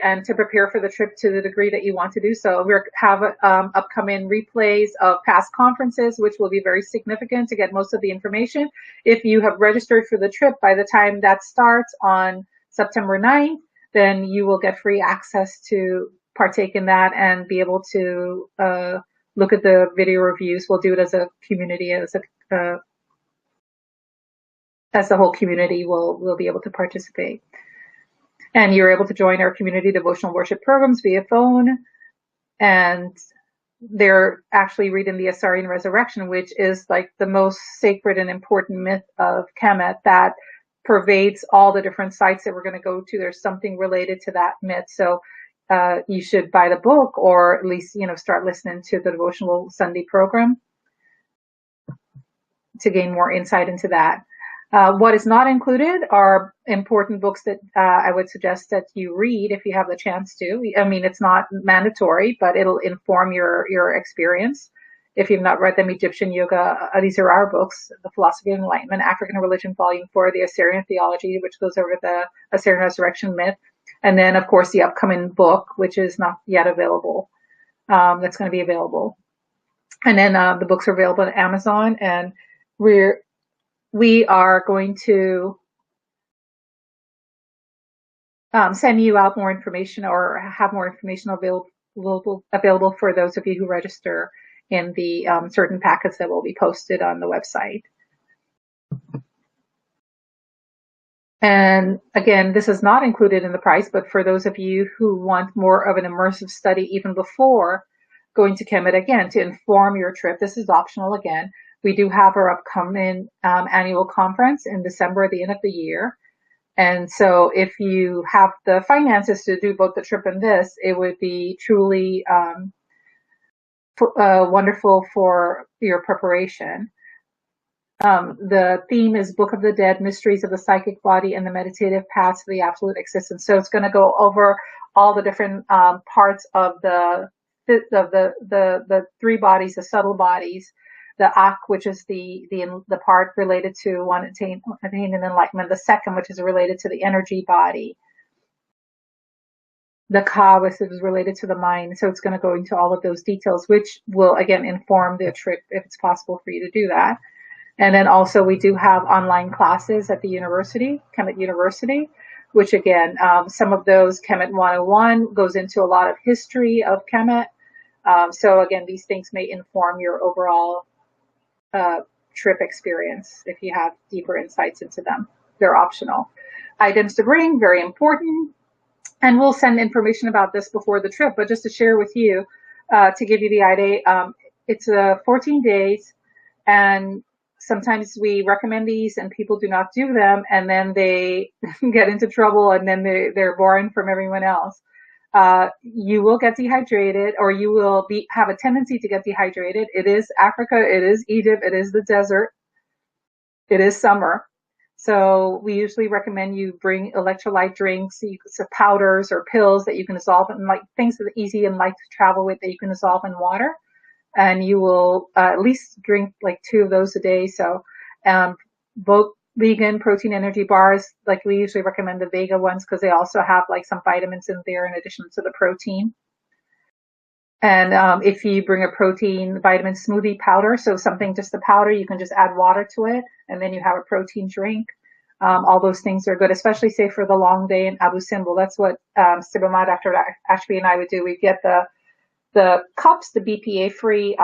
and to prepare for the trip to the degree that you want to do so. We have upcoming replays of past conferences, which will be very significant to get most of the information. If you have registered for the trip by the time that starts on September 9th, then you will get free access to partake in that and be able to look at the video reviews. We'll do it as a community, as the whole community will be able to participate. And you're able to join our community devotional worship programs via phone. And they're actually reading the Assyrian resurrection, which is like the most sacred and important myth of Kemet that pervades all the different sites that we're going to go to. There's something related to that myth. So you should buy the book, or at least, start listening to the devotional Sunday program to gain more insight into that. What is not included are important books that I would suggest that you read if you have the chance to. I mean, it's not mandatory, but it'll inform your experience. If you've not read them, Egyptian Yoga, these are our books: The Philosophy of Enlightenment, African Religion, Volume 4, The Assyrian Theology, which goes over the Assyrian Resurrection myth. And then, of course, the upcoming book, which is not yet available, that's going to be available. And then the books are available on Amazon, and we we are going to send you out more information or have more information available for those of you who register in the certain packets that will be posted on the website. And again, this is not included in the price, but for those of you who want more of an immersive study even before going to Kemet, again, to inform your trip, this is optional again. We do have our upcoming annual conference in December at the end of the year. And so if you have the finances to do both the trip and this, it would be truly wonderful for your preparation. The theme is Book of the Dead, Mysteries of the Psychic Body and the Meditative Paths to the Absolute Existence. So it's going to go over all the different parts of the three bodies, the subtle bodies, the Ak, which is the part related to one attained enlightenment, the second, which is related to the energy body, the Ka, which is related to the mind. So it's going to go into all of those details, which will again inform the trip if it's possible for you to do that. And then also we do have online classes at the university, Kemet University, which again, some of those, Kemet 101 goes into a lot of history of Kemet. So again, these things may inform your overall trip experience if you have deeper insights into them. They're optional. Items to bring, very important. And we'll send information about this before the trip, but just to share with you, to give you the idea, it's 14 days, and sometimes we recommend these and people do not do them, and then they get into trouble, and then they're borrowing from everyone else. You will get dehydrated, or you will have a tendency to get dehydrated. It is Africa, it is Egypt, it is the desert, it is summer. So we usually recommend you bring electrolyte drinks, so powders or pills that you can dissolve in, like things that are easy and light to travel with that you can dissolve in water. And you will at least drink like 2 of those a day. So both vegan protein energy bars, like we usually recommend the Vega ones because they also have like some vitamins in there in addition to the protein. And if you bring a protein vitamin smoothie powder, so something just a powder, you can just add water to it, and then you have a protein drink. All those things are good, especially say for the long day in Abu Simbel. That's what Sibama, Dr. Ashby, and I would do. We'd get the cups, the BPA-free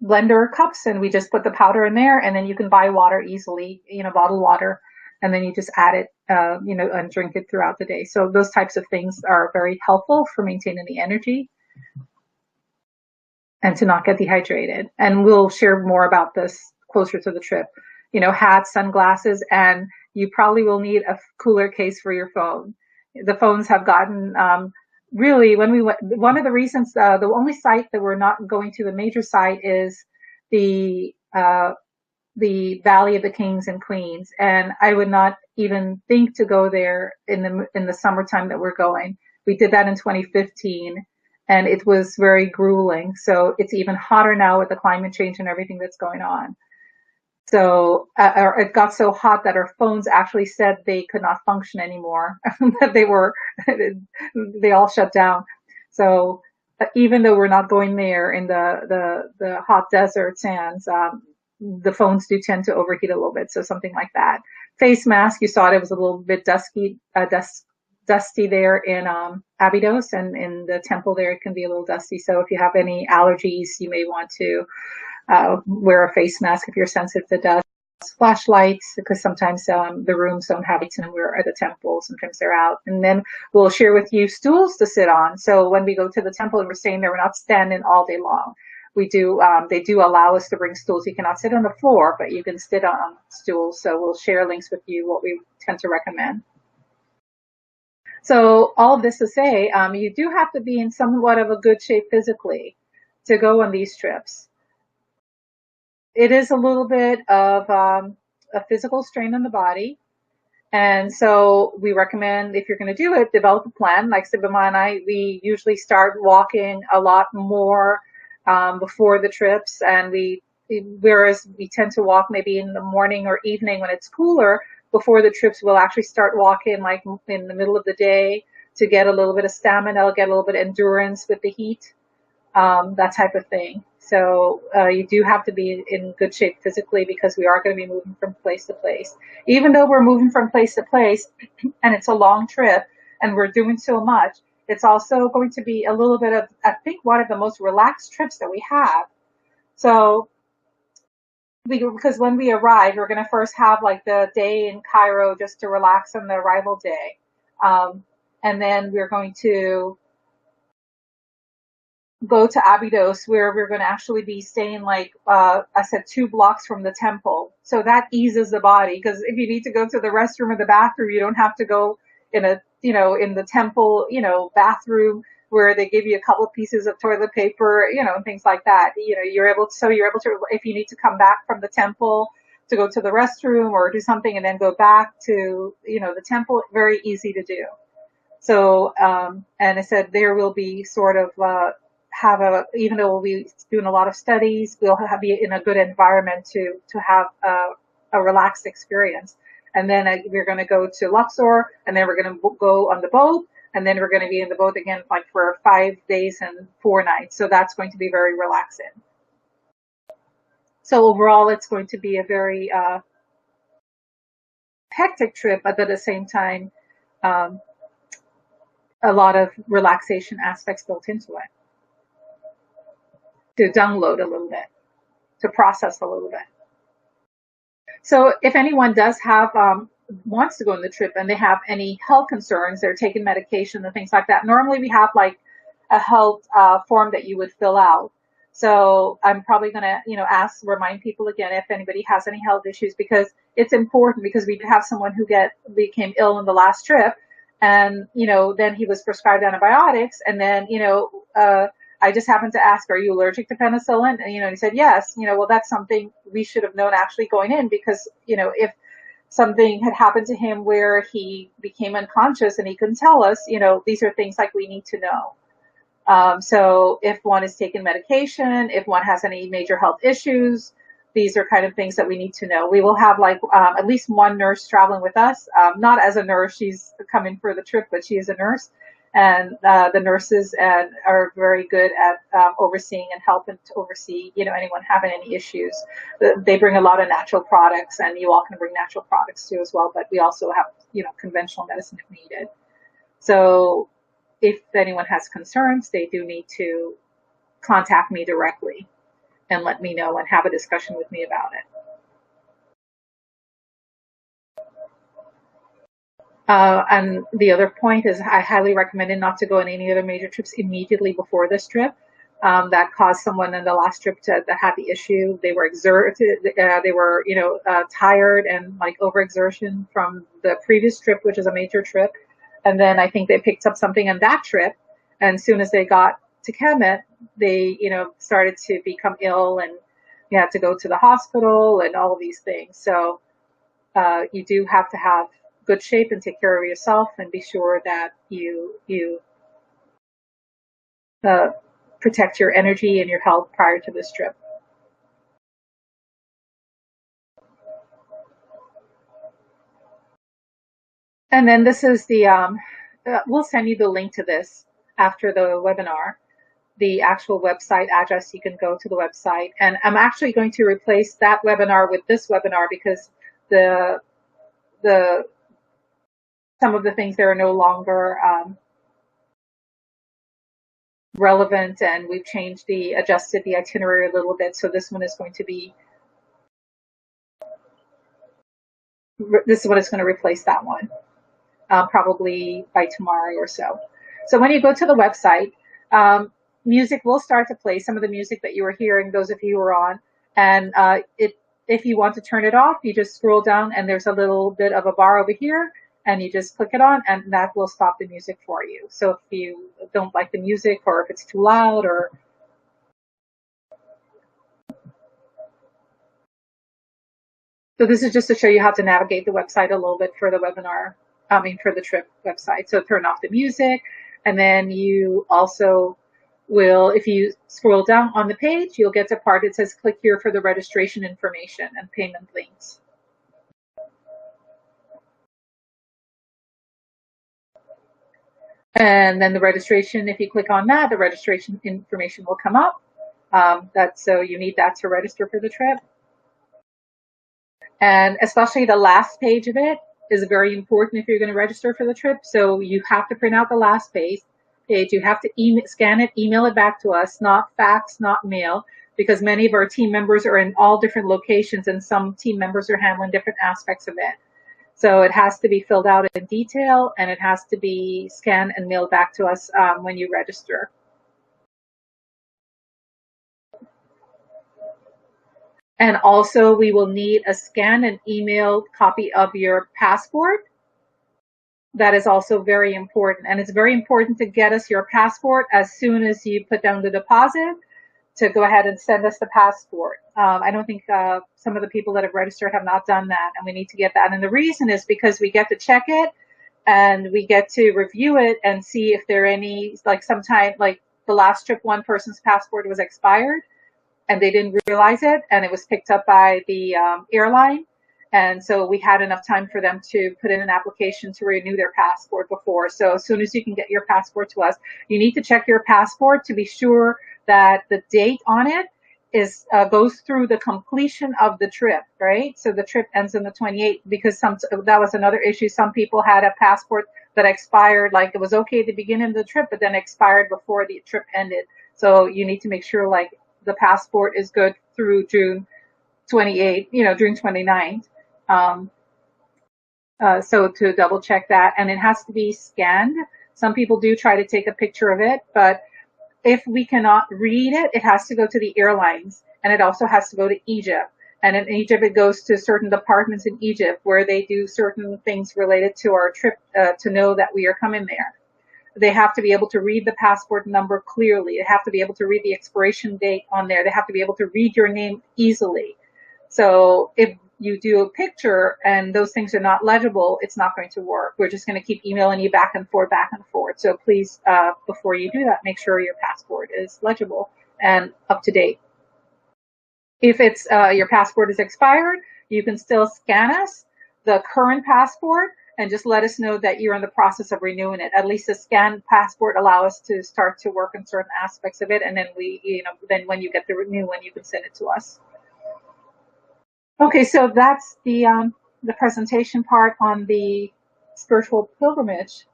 blender cups, and we just put the powder in there, and then you can buy water easily, bottled water, and then you just add it, and drink it throughout the day. So those types of things are very helpful for maintaining the energy and to not get dehydrated. And we'll share more about this closer to the trip. Hats, sunglasses, and you probably will need a cooler case for your phone. The phones have gotten really, when we went, one of the reasons, the only site that we're not going to, the major site, is the Valley of the Kings and Queens, and I would not even think to go there in the summertime that we're going. We did that in 2015, and it was very grueling. So it's even hotter now with the climate change and everything that's going on. So it got so hot that our phones actually said they could not function anymore, that they all shut down. So even though we're not going there in the hot desert sands, the phones do tend to overheat a little bit. So something like that. Face mask, you saw it was a little bit dusty there in Abydos, and in the temple there it can be a little dusty. So if you have any allergies, you may want to wear a face mask if you're sensitive to dust. Flashlights, because sometimes the rooms don't have lights, and we're at the temple, sometimes they're out. And then we'll share with you stools to sit on. So when we go to the temple and we're staying there, we're not standing all day long. They do allow us to bring stools. You cannot sit on the floor, but you can sit on stools. So we'll share links with you, what we tend to recommend. So all of this to say, you do have to be in somewhat of a good shape physically to go on these trips. It is a little bit of a physical strain on the body. And so we recommend, if you're going to do it, develop a plan. Like Sibama and I, we usually start walking a lot more before the trips. And whereas we tend to walk maybe in the morning or evening when it's cooler, before the trips, we'll actually start walking like in the middle of the day to get a little bit of stamina, get a little bit of endurance with the heat, that type of thing. So you do have to be in good shape physically because we are going to be moving from place to place. Even though we're moving from place to place and it's a long trip and we're doing so much, it's also going to be a little bit of, I think, one of the most relaxed trips that we have. So because when we arrive, we're going to first have like the day in Cairo just to relax on the arrival day. And then we're going to go to Abydos, where we're going to actually be staying like I said, 2 blocks from the temple. So that eases the body because if you need to go to the restroom or the bathroom, you don't have to go in a in the temple bathroom where they give you a couple of pieces of toilet paper, and things like that. You're able to, if you need to come back from the temple to go to the restroom or do something and then go back to the temple, very easy to do. So, and I said there will be sort of even though we'll be doing a lot of studies, we'll be in a good environment to have a relaxed experience. And then we're going to go to Luxor, and then we're going to go on the boat, and then we're going to be in the boat again like for 5 days and 4 nights. So that's going to be very relaxing. So overall, it's going to be a very hectic trip, but at the same time, um, a lot of relaxation aspects built into it to download a little bit, to process a little bit. So if anyone does have wants to go on the trip and they have any health concerns, they're taking medication and things like that. Normally we have like a health form that you would fill out. So I'm probably going to, remind people again if anybody has any health issues because it's important because we have someone who became ill in the last trip and, then he was prescribed antibiotics and then, I just happened to ask, are you allergic to penicillin? And, he said, yes. Well, that's something we should have known actually going in because, if something had happened to him where he became unconscious and he couldn't tell us, these are things like we need to know. So if one is taking medication, if one has any major health issues, these are kind of things that we need to know. We will have like at least one nurse traveling with us, not as a nurse, she's coming for the trip, but she is a nurse. And the nurses are very good at overseeing and helping to oversee, anyone having any issues. They bring a lot of natural products, and you all can bring natural products too as well. But we also have, conventional medicine if needed. So if anyone has concerns, they do need to contact me directly and let me know and have a discussion with me about it. And the other point is I highly recommend not to go on any other major trips immediately before this trip. That caused someone in the last trip that had the issue. They were exerted, they were, tired and like overexertion from the previous trip, which is a major trip. And then I think they picked up something on that trip. And as soon as they got to Kemet, they, started to become ill and you had to go to the hospital and all of these things. So you do have to have good shape and take care of yourself and be sure that you uh, protect your energy and your health prior to this trip. And then this is we'll send you the link to this after the webinar, the actual website address. You can go to the website. And I'm actually going to replace that webinar with this webinar because the some of the things there are no longer relevant, and we've adjusted the itinerary a little bit. So this one is going to replace that one, probably by tomorrow or so. So when you go to the website, music will start to play, some of the music that you were hearing, those of you who are on. And if you want to turn it off, you just scroll down and there's a little bit of a bar over here and you just click it on and that will stop the music for you. So if you don't like the music or if it's too loud or so this is just to show you how to navigate the website a little bit for the webinar, for the trip website. So turn off the music, and then you also will, if you scroll down on the page, you'll get to a part that says click here for the registration information and payment links. And then the registration, if you click on that, the registration information will come up. So you need that to register for the trip. And especially the last page of it is very important if you're going to register for the trip. So you have to print out the last page. You have to scan it, email it back to us, not fax, not mail, because many of our team members are in all different locations and some team members are handling different aspects of it. So it has to be filled out in detail and it has to be scanned and mailed back to us when you register. And also we will need a scanned and emailed copy of your passport. That is also very important. And it's very important to get us your passport as soon as you put down the deposit to go ahead and send us the passport. I don't think some of the people that have registered have not done that, and we need to get that. And the reason is because we get to check it and we get to review it and see if there are any, like sometime, like the last trip, one person's passport was expired and they didn't realize it, and it was picked up by the airline. And so we had enough time for them to put in an application to renew their passport before. So as soon as you can get your passport to us, you need to check your passport to be sure that the date on it is goes through the completion of the trip, right? So the trip ends on the 28th, because that was another issue. Some people had a passport that expired, like it was okay at the beginning of the trip, but then expired before the trip ended. So you need to make sure like the passport is good through June 28th, June 29th. So to double check that, and it has to be scanned. Some people do try to take a picture of it, but if we cannot read it, it has to go to the airlines, and it also has to go to Egypt. And in Egypt, it goes to certain departments in Egypt where they do certain things related to our trip to know that we are coming there. They have to be able to read the passport number clearly. They have to be able to read the expiration date on there. They have to be able to read your name easily. So if you do a picture and those things are not legible, it's not going to work. We're just going to keep emailing you back and forth, back and forth. So please, before you do that, make sure your passport is legible and up to date. If it's your passport is expired, you can still scan us the current passport and just let us know that you're in the process of renewing it. At least a scanned passport allow us to start to work on certain aspects of it, and then then when you get the new one, you can send it to us. Okay, so that's the presentation part on the spiritual pilgrimage.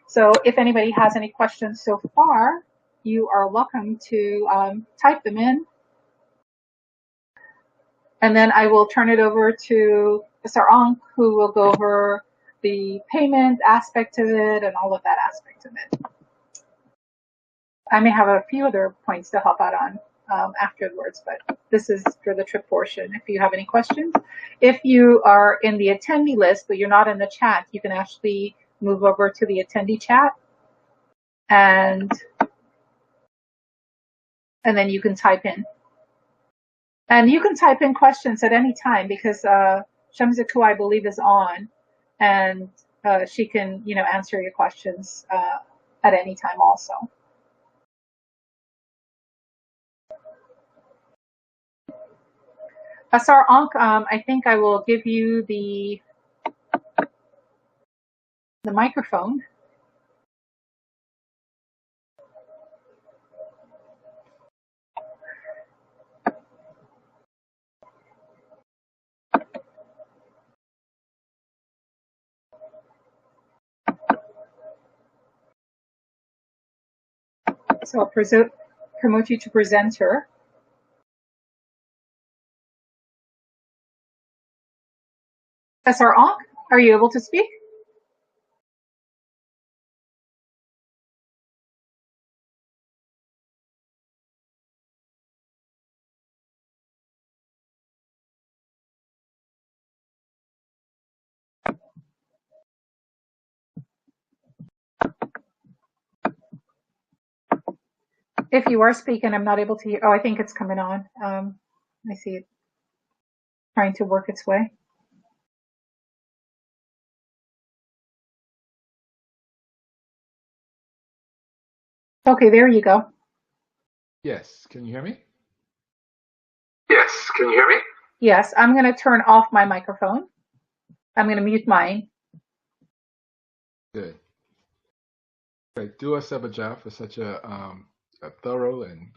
So if anybody has any questions so far, you are welcome to type them in. And then I will turn it over to Sarang, who will go over the payment aspect of it and all of that aspect of it. I may have a few other points to help out on afterwards, but this is for the trip portion. If you have any questions, if you are in the attendee list but you're not in the chat, you can actually move over to the attendee chat, and then you can type in. And you can type in questions at any time, because Shamsiku, I believe, is on, and she can, answer your questions at any time also. Asar Ankh, I think I will give you the microphone. So I'll promote you to presenter. Asar Ankh, are you able to speak? If you are speaking, I'm not able to hear. Oh, I think it's coming on. I see it trying to work its way. Okay, there you go. Yes, can you hear me? Yes, can you hear me? Yes, I'm going to turn off my microphone. I'm going to mute mine. Good. Great. Do us a job for such a thorough and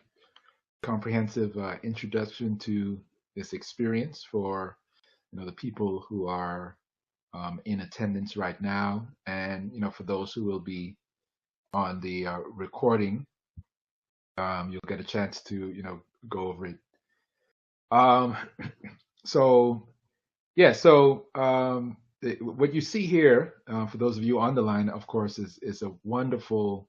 comprehensive introduction to this experience for the people who are in attendance right now, and for those who will be on the recording, you'll get a chance to go over it. Um, so yeah, so what you see here, for those of you on the line, of course, is a wonderful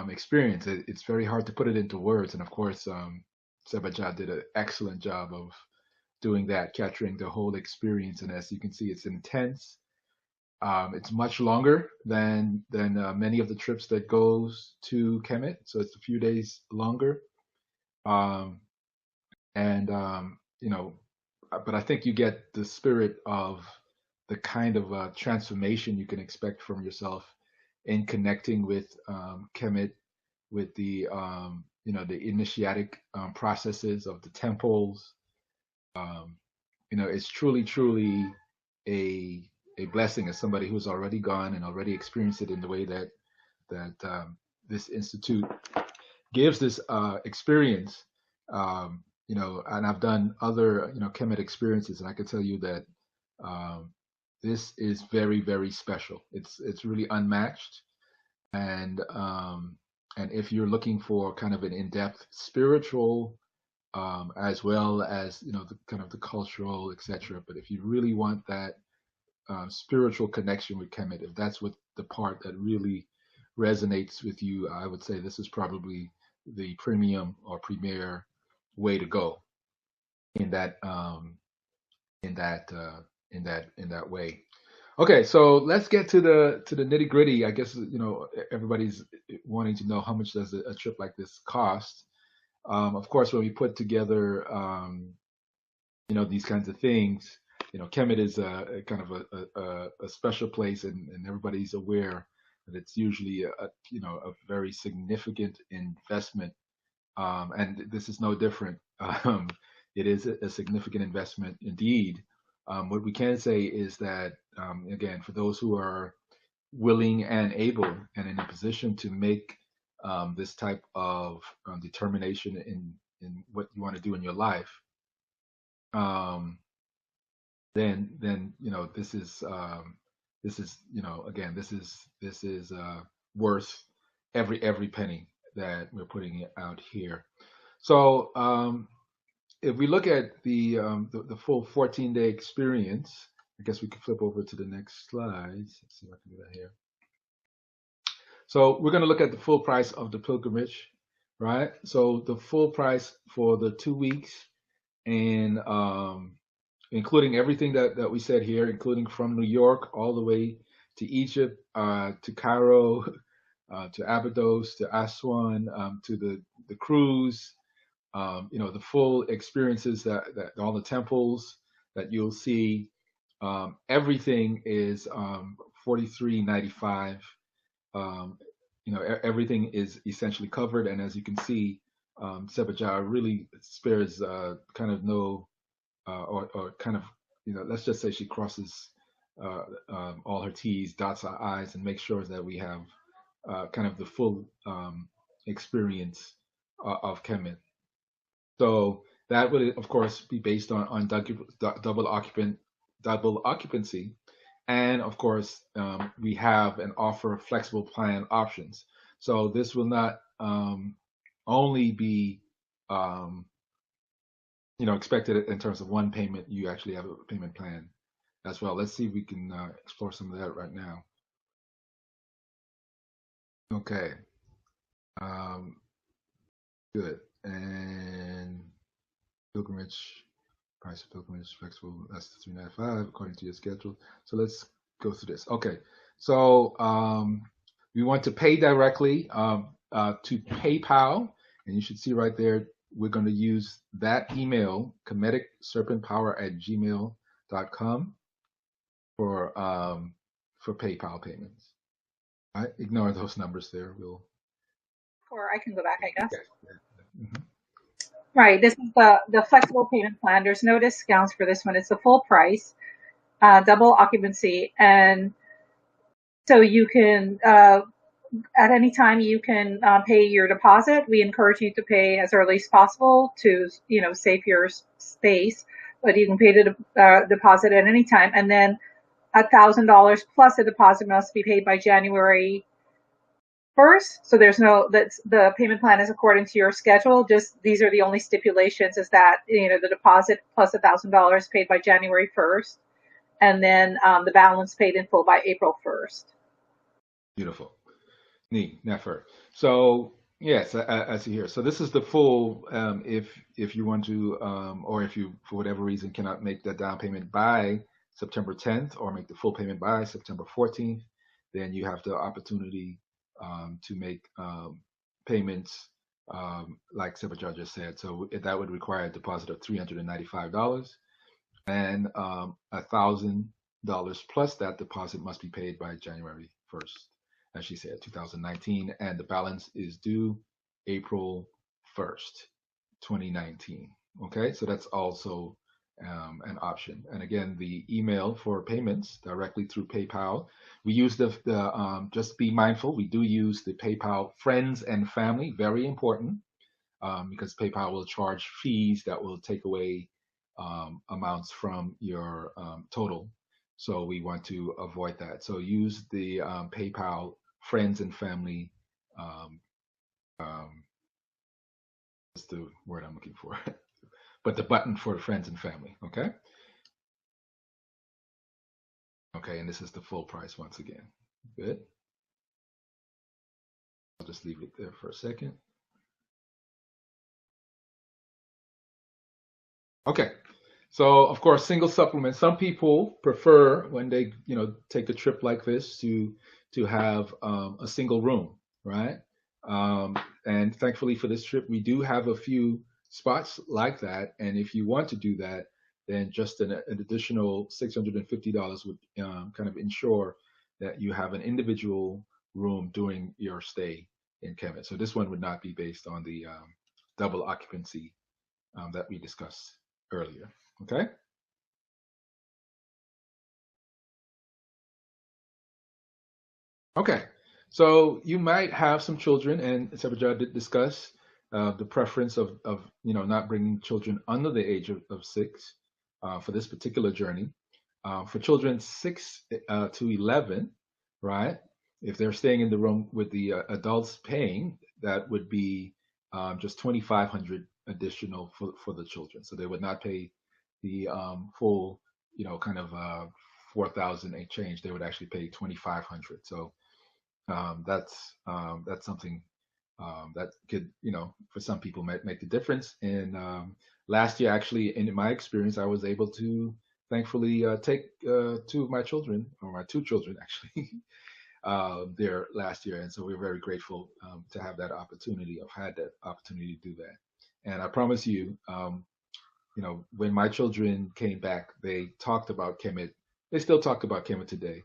experience. It's very hard to put it into words, and of course, Sebajad did an excellent job of doing that, capturing the whole experience. And as you can see, it's intense. It's much longer than many of the trips that goes to Kemet, so it's a few days longer. Um, and but I think you get the spirit of the kind of transformation you can expect from yourself in connecting with Kemet, with the the initiatic processes of the temples. Um, it's truly a blessing as somebody who's already gone and already experienced it in the way that this institute gives this experience. And I've done other Kemet experiences, and I can tell you that this is very, very special. It's really unmatched, and if you're looking for kind of an in-depth spiritual, as well as the kind of the cultural, etc. But if you really want that spiritual connection with Kemet, if that's what the part that really resonates with you, I would say this is probably the premium or premier way to go in that way. Okay, so let's get to the nitty gritty. I guess everybody's wanting to know how much does a trip like this cost. Of course, when we put together these kinds of things, Kemet is a kind of a special place, and everybody's aware that it's usually a very significant investment, and this is no different. It is a significant investment indeed. What we can say is that, again, for those who are willing and able and in a position to make this type of determination in what you want to do in your life, then this is again, this is worth every penny that we're putting out here. So if we look at the full 14-day experience, I guess we could flip over to the next slides. Let's see if I can do that here. So we're going to look at the full price of the pilgrimage, right? So the full price for the 2 weeks, and including everything that we said here, including from New York all the way to Egypt, to Cairo, to Abydos, to Aswan, to the cruise, the full experiences that all the temples that you'll see, everything is $43.95. Everything is essentially covered, and as you can see, Sebajar really spares kind of no, or kind of, let's just say she crosses all her T's, dots her I's, and makes sure that we have kind of the full experience of Kemet. So that would, of course, be based on double occupancy. And of course, we have and offer flexible plan options. So this will not only be expected in terms of one payment. You actually have a payment plan as well. Let's see if we can explore some of that right now. Okay. Good. And pilgrimage, price of pilgrimage, flexible, that's the $395 according to your schedule. So let's go through this. Okay. So we want to pay directly to PayPal, and you should see right there, we're going to use that email, kemeticserpentpower@gmail.com for PayPal payments. All right, ignore those numbers there. Or I can go back, I guess. Okay. Mm-hmm. Right. This is the flexible payment plan. There's no discounts for this one. It's the full price, double occupancy, and so you can at any time you can pay your deposit. We encourage you to pay as early as possible to, save your space, but you can pay the deposit at any time. And then $1,000 plus a deposit must be paid by January 1st. So that's the payment plan is according to your schedule. Just these are the only stipulations is that, the deposit plus $1,000 paid by January 1st. And then the balance paid in full by April 1st. Beautiful. Neat, Nefer. So yes, I see here. So this is the full. If you want to, or if you for whatever reason cannot make that down payment by September 10th, or make the full payment by September 14th, then you have the opportunity to make payments like Sebajar just said. So that would require a deposit of $395, and $1,000 plus that deposit must be paid by January 1st, as she said, 2019, and the balance is due April 1st, 2019. Okay, so that's also an option. And again, the email for payments directly through PayPal. We use the just be mindful, we do use the PayPal friends and family, very important, because PayPal will charge fees that will take away amounts from your total. So we want to avoid that. So use the PayPal friends and family. That's the word I'm looking for. But the button for friends and family. Okay. Okay, and this is the full price once again. Good. I'll just leave it there for a second. Okay. So of course, single supplement. Some people prefer when they, take a trip like this to have a single room, right? And thankfully for this trip, we do have a few spots like that. And if you want to do that, then just an additional $650 would kind of ensure that you have an individual room during your stay in Kemet. So this one would not be based on the double occupancy that we discussed earlier. Okay. Okay. So you might have some children, and Sabajad did discuss the preference of not bringing children under the age of 6 for this particular journey. For children 6 to 11, right? If they're staying in the room with the adults paying, that would be just 2,500 additional for the children. So they would not pay the full, kind of 4,000 a change. They would actually pay 2,500. So that's something that could, for some people might make the difference. And last year, actually, in my experience, I was able to thankfully take 2 of my children, or my 2 children actually, there last year. And so we're very grateful to have that opportunity, of had that opportunity to do that. And I promise you, when my children came back, they talked about Kemet. They still talk about Kemet today.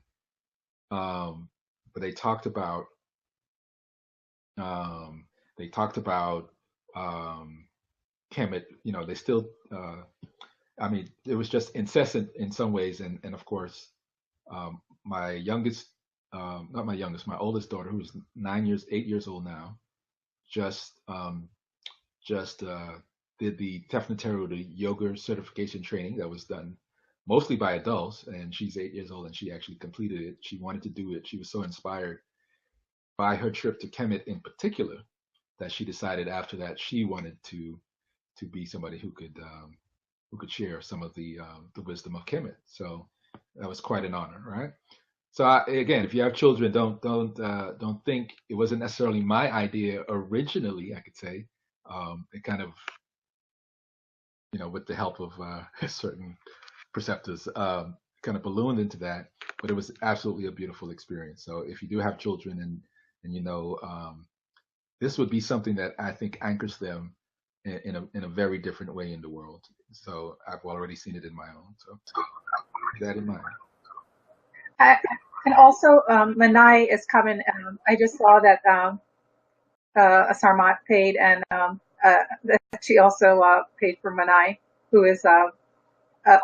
But they talked about Kemet. They still. I mean, it was just incessant in some ways, and of course, my youngest, not my youngest, my oldest daughter, who's 8 years old now, just did the Tefneteru, the yoga certification training that was done mostly by adults, and she's 8 years old, and she actually completed it. She wanted to do it. She was so inspired by her trip to Kemet in particular that she decided after that she wanted to be somebody who could share some of the wisdom of Kemet. So that was quite an honor, right? So again, if you have children, don't think it wasn't necessarily my idea originally. I could say it kind of, with the help of certain preceptors, kind of ballooned into that. But it was absolutely a beautiful experience. So if you do have children, and this would be something that I think anchors them in a very different way in the world. So I've already seen it in my own. So keep that in mind. And also, Manai is coming. I just saw that a Sarmat paid, and she also paid for Manai, who is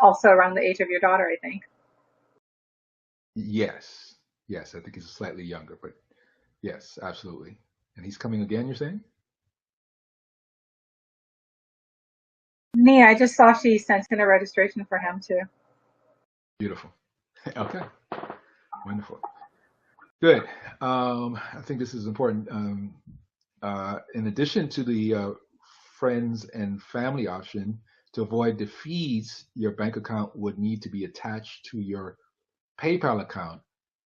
also around the age of your daughter, I think. Yes, I think he's slightly younger, but Yes, absolutely. And he's coming again, you're saying? Nia, I just saw she sent in a registration for him too. Beautiful. Okay, wonderful. Good. I think this is important. In addition to the friends and family option, to avoid the fees, your bank account would need to be attached to your PayPal account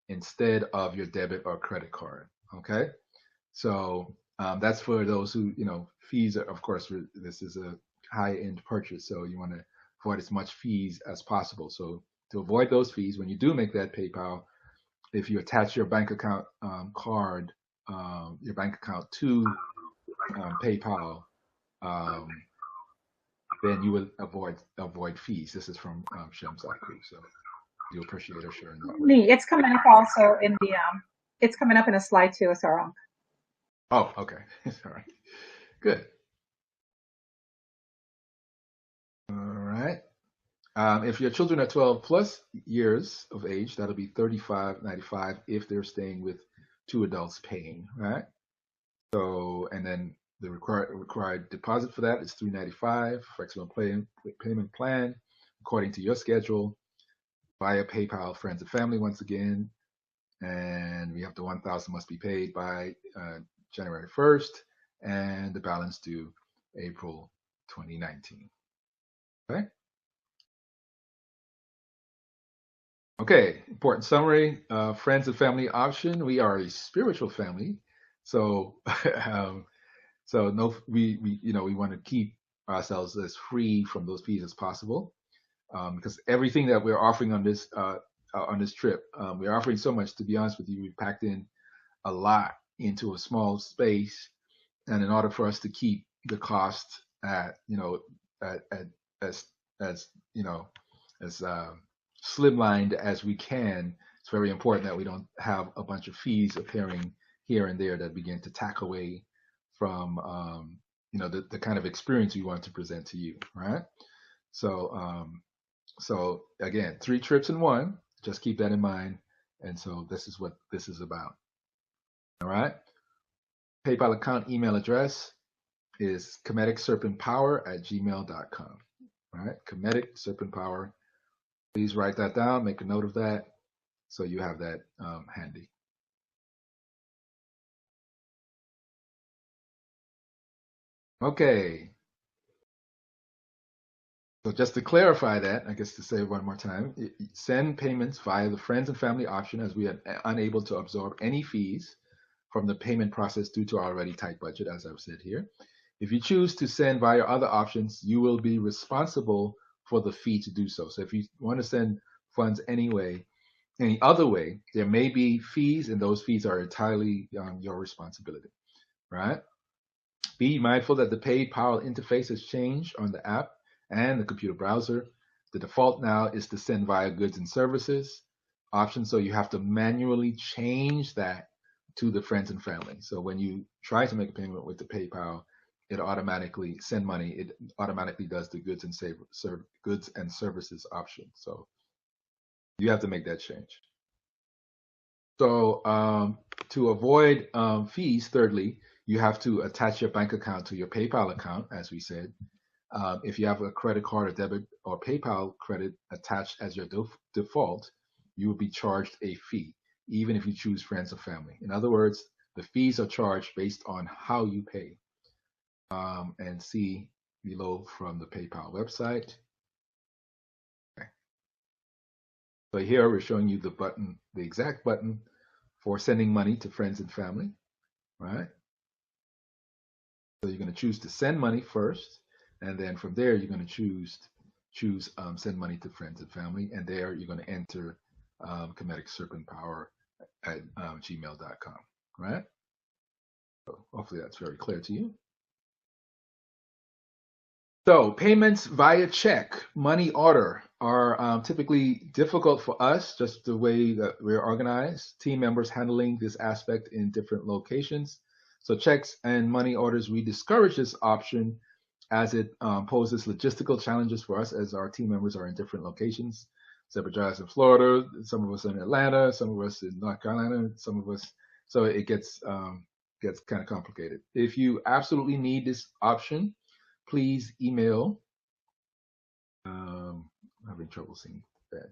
instead of your debit or credit card. Okay. So that's for those who, fees are, of course, this is a high end purchase. So you want to avoid as much fees as possible. So to avoid those fees, when you do make that PayPal, if you attach your bank account card, your bank account to PayPal, um, then you would avoid fees. This is from Shems Aku. So do appreciate her sharing that with us. Nia, it's coming up also in the it's coming up in a slide too, Sarah. Oh, okay. All right. Good. All right. If your children are 12 plus years of age, that'll be 35.95 if they're staying with two adults paying, right? So, and then the required deposit for that is $395. Flexible payment plan according to your schedule via PayPal, friends and family once again. And we have the 1,000 must be paid by January 1st, and the balance due April 2019. Okay. Okay, important summary. Friends and family option. We are a spiritual family, so no, we want to keep ourselves as free from those fees as possible, because everything that we're offering on this trip, we're offering so much. To be honest with you, we packed in a lot into a small space, and in order for us to keep the cost at at as as as slimlined as we can, it's very important that we don't have a bunch of fees appearing here and there that begin to tack away from the kind of experience we want to present to you, right? So again, 3 trips in one. Just keep that in mind. And so this is what this is about. All right. PayPal account email address is KemetEgyptSerpentPower@gmail.com. All right. KemetEgyptSerpentPower. Please write that down. Make a note of that so you have that handy. Okay. So just to clarify that, I guess to say it one more time, send payments via the friends and family option as we are unable to absorb any fees from the payment process due to our already tight budget, as I've said here. If you choose to send via other options, you will be responsible for the fee to do so. So if you want to send funds any other way, there may be fees, and those fees are entirely your responsibility, right? Be mindful that the PayPal interface has changed on the app and the computer browser. The default now is to send via goods and services option, so you have to manually change that to the friends and family. So when you try to make a payment with the PayPal, it automatically send money. It automatically does the goods and services option. So you have to make that change. So to avoid fees, thirdly, you have to attach your bank account to your PayPal account, as we said. If you have a credit card or debit or PayPal credit attached as your default, you will be charged a fee, even if you choose friends or family. In other words, the fees are charged based on how you pay. And see below from the PayPal website. Okay. So here we're showing you the exact button for sending money to friends and family, right? So you're going to choose to send money first, and then from there you're going to choose send money to friends and family, and there you're going to enter Kemetic Serpent Power at gmail.com, right? So hopefully that's very clear to you. So payments via check, money order are typically difficult for us, just the way that we're organized. Team members handling this aspect in different locations. So checks and money orders, we discourage this option as it poses logistical challenges for us as our team members are in different locations. Zebra in Florida, some of us in Atlanta, some of us in North Carolina, some of us So it gets kind of complicated. If you absolutely need this option, please email. I'm having trouble seeing that.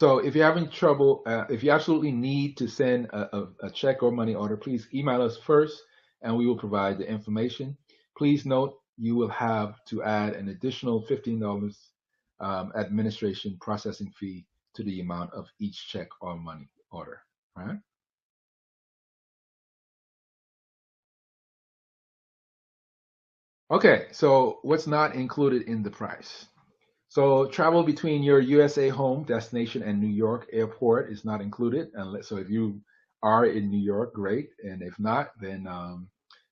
So if you're having trouble, if you absolutely need to send a check or money order, please email us first and we will provide the information. Please note you will have to add an additional $15 administration processing fee to the amount of each check or money order, right? Okay, so what's not included in the price? So travel between your USA home destination and New York airport is not included. Unless, so if you are in New York, great. And if not, then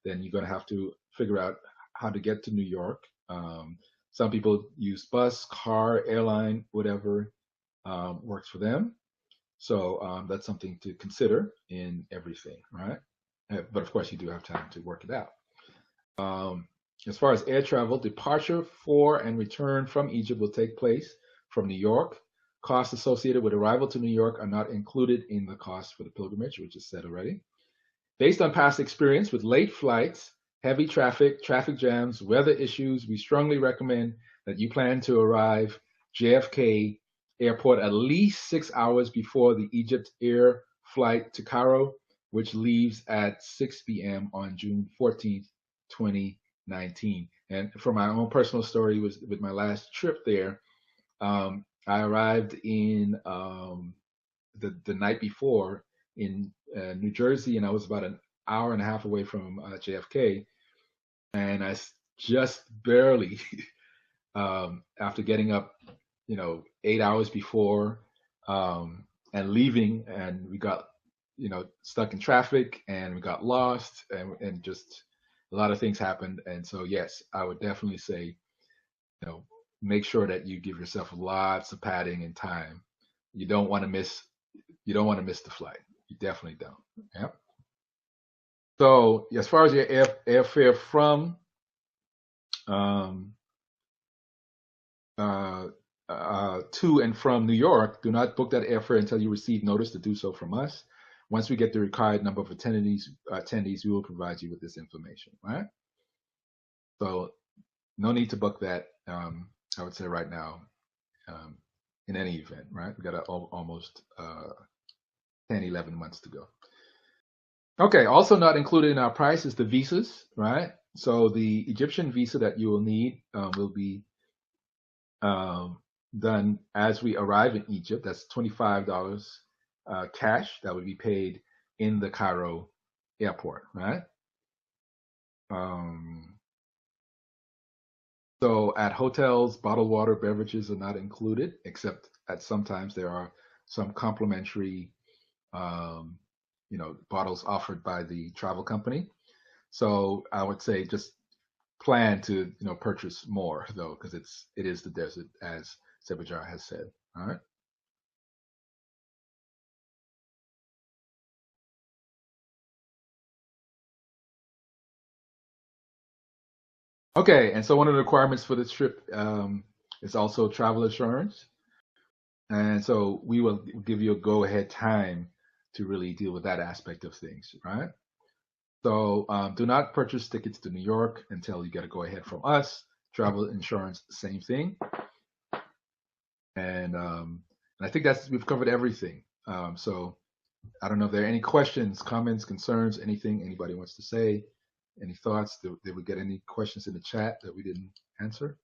you're gonna have to figure out how to get to New York. Some people use bus, car, airline, whatever works for them. So that's something to consider in everything, right? But of course, you do have time to work it out. Um, as far as air travel, departure for and return from Egypt will take place from New York. Costs associated with arrival to New York are not included in the cost for the pilgrimage, which is said already. Based on past experience with late flights, heavy traffic, traffic jams, weather issues, we strongly recommend that you plan to arrive JFK Airport at least 6 hours before the Egypt Air flight to Cairo, which leaves at 6 p.m. on June 14th, 2019. And for my own personal story, was with my last trip there, I arrived in the night before in New Jersey, and I was about an hour and a half away from JFK, and just barely, after getting up, 8 hours before, and leaving, and we got, stuck in traffic, and we got lost, and just a lot of things happened. And so, yes, I would definitely say, make sure that you give yourself lots of padding and time. You don't want to miss. You don't want to miss the flight. You definitely don't. Yep. So as far as your airfare from um, to and from New York, do not book that airfare until you receive notice to do so from us. Once we get the required number of attendees, we will provide you with this information. Right. So no need to book that. I would say right now, in any event. Right. We got almost 10, 11 months to go. Okay, also not included in our price is the visas, right? So the Egyptian visa that you will need will be done as we arrive in Egypt. That's $25 cash that would be paid in the Cairo airport, right? So at hotels, bottled water, beverages are not included, except at sometimes there are some complimentary, bottles offered by the travel company. So I would say just plan to purchase more though, because it is the desert, as Sebajar has said. All right. Okay, and so one of the requirements for this trip is also travel insurance, and so we will give you a go-ahead time to really deal with that aspect of things, right? So do not purchase tickets to New York until you get a go-ahead from us. Travel insurance, same thing. And I think we've covered everything. So I don't know if there are any questions, comments, concerns, anything anybody wants to say, any thoughts. Did we get any questions in the chat that we didn't answer?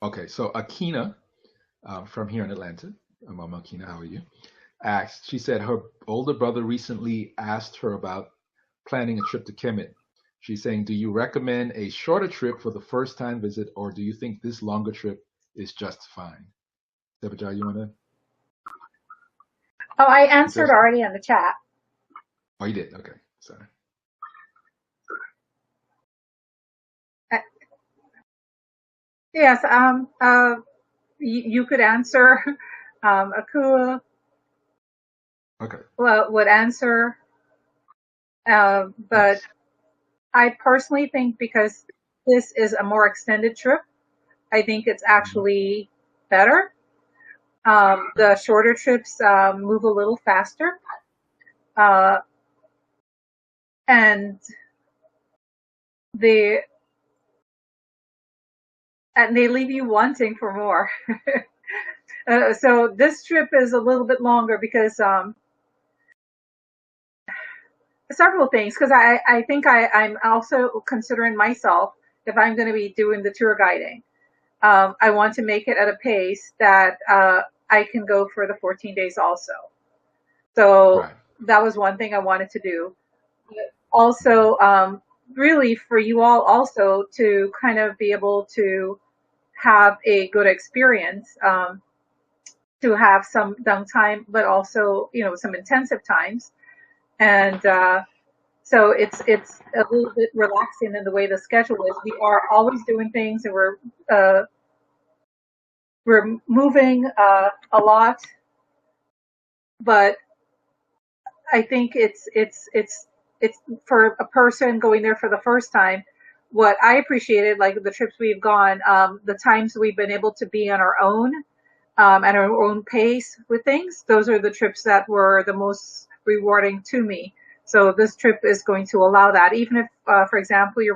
Okay, so Akina from here in Atlanta, Mama Akina, how are you? Asked, she said her older brother recently asked her about planning a trip to Kemet. She's saying, do you recommend a shorter trip for the first time visit, or do you think this longer trip is just fine? Debajar, you want to? Oh, I answered already in the chat. Oh, you did? Okay, sorry. Yes, you could answer. Akua Okay. would answer, but yes. I personally think because this is a more extended trip. I think it's actually better. The shorter trips move a little faster, uh, and they they leave you wanting for more. So this trip is a little bit longer because several things. Because I think I'm also considering myself if I'm going to be doing the tour guiding. I want to make it at a pace that I can go for the 14 days also. So Right. that was one thing I wanted to do. Also, really for you all also to kind of be able to have a good experience, to have some downtime, but also, some intensive times. And so it's a little bit relaxing in the way the schedule is. We are always doing things, and we're moving a lot, but I think it's for a person going there for the first time. What I appreciated, like the trips we've gone, the times we've been able to be on our own, at our own pace with things. Those are the trips that were the most rewarding to me. So this trip is going to allow that. Even if, for example, your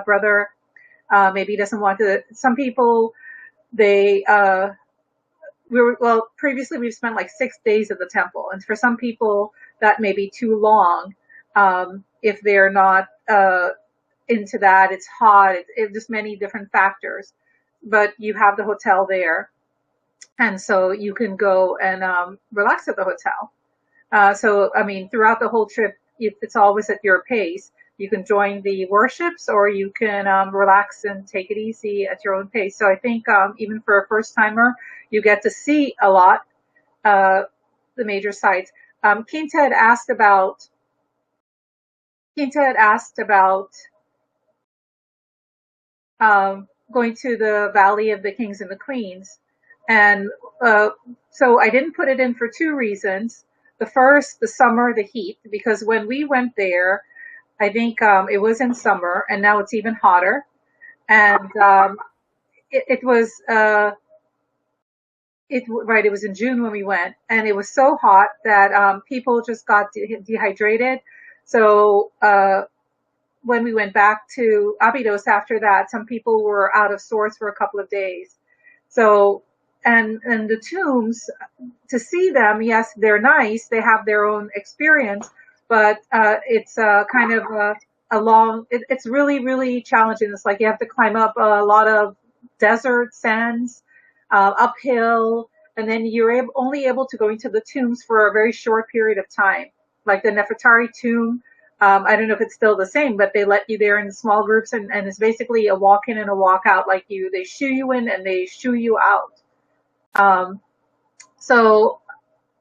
brother maybe doesn't want to. Some people they previously we've spent like 6 days at the temple, and for some people that may be too long. If they're not into that, it's hot. It's just many different factors. But you have the hotel there, and so you can go and relax at the hotel. So, I mean, throughout the whole trip, it's always at your pace. You can join the worships, or you can relax and take it easy at your own pace. So I think even for a first timer, you get to see a lot, uh, the major sites. Quinta had asked about going to the Valley of the Kings and the Queens. And so I didn't put it in for two reasons. The first, the summer, the heat, because when we went there, I think it was in summer, and now it's even hotter. And it was right. It was in June when we went, and it was so hot that people just got dehydrated. So when we went back to Abydos after that, some people were out of sorts for a couple of days. So, and the tombs, to see them, yes, they're nice. They have their own experience, but it's kind of a long. It's really, really challenging. It's like you have to climb up a lot of desert sands, uphill, and then you're only able to go into the tombs for a very short period of time. Like the Nefertari tomb, I don't know if it's still the same, but they let you there in small groups, and it's basically a walk in and a walk out. Like they shoo you in and they shoo you out. Um, so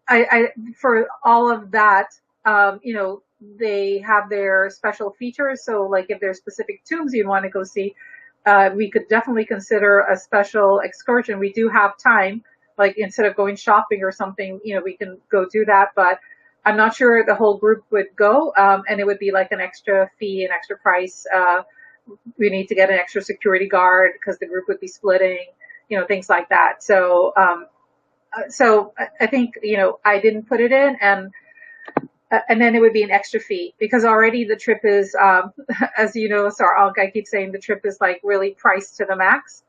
I for all of that, they have their special features. So like if there's specific tombs you'd want to go see, we could definitely consider a special excursion. We do have time, like instead of going shopping or something, we can go do that. But I'm not sure the whole group would go, and it would be like an extra fee, an extra price. We need to get an extra security guard because the group would be splitting, things like that. So I think I didn't put it in, and then it would be an extra fee because already the trip is, as you know, Sarah, I keep saying the trip is like really priced to the max,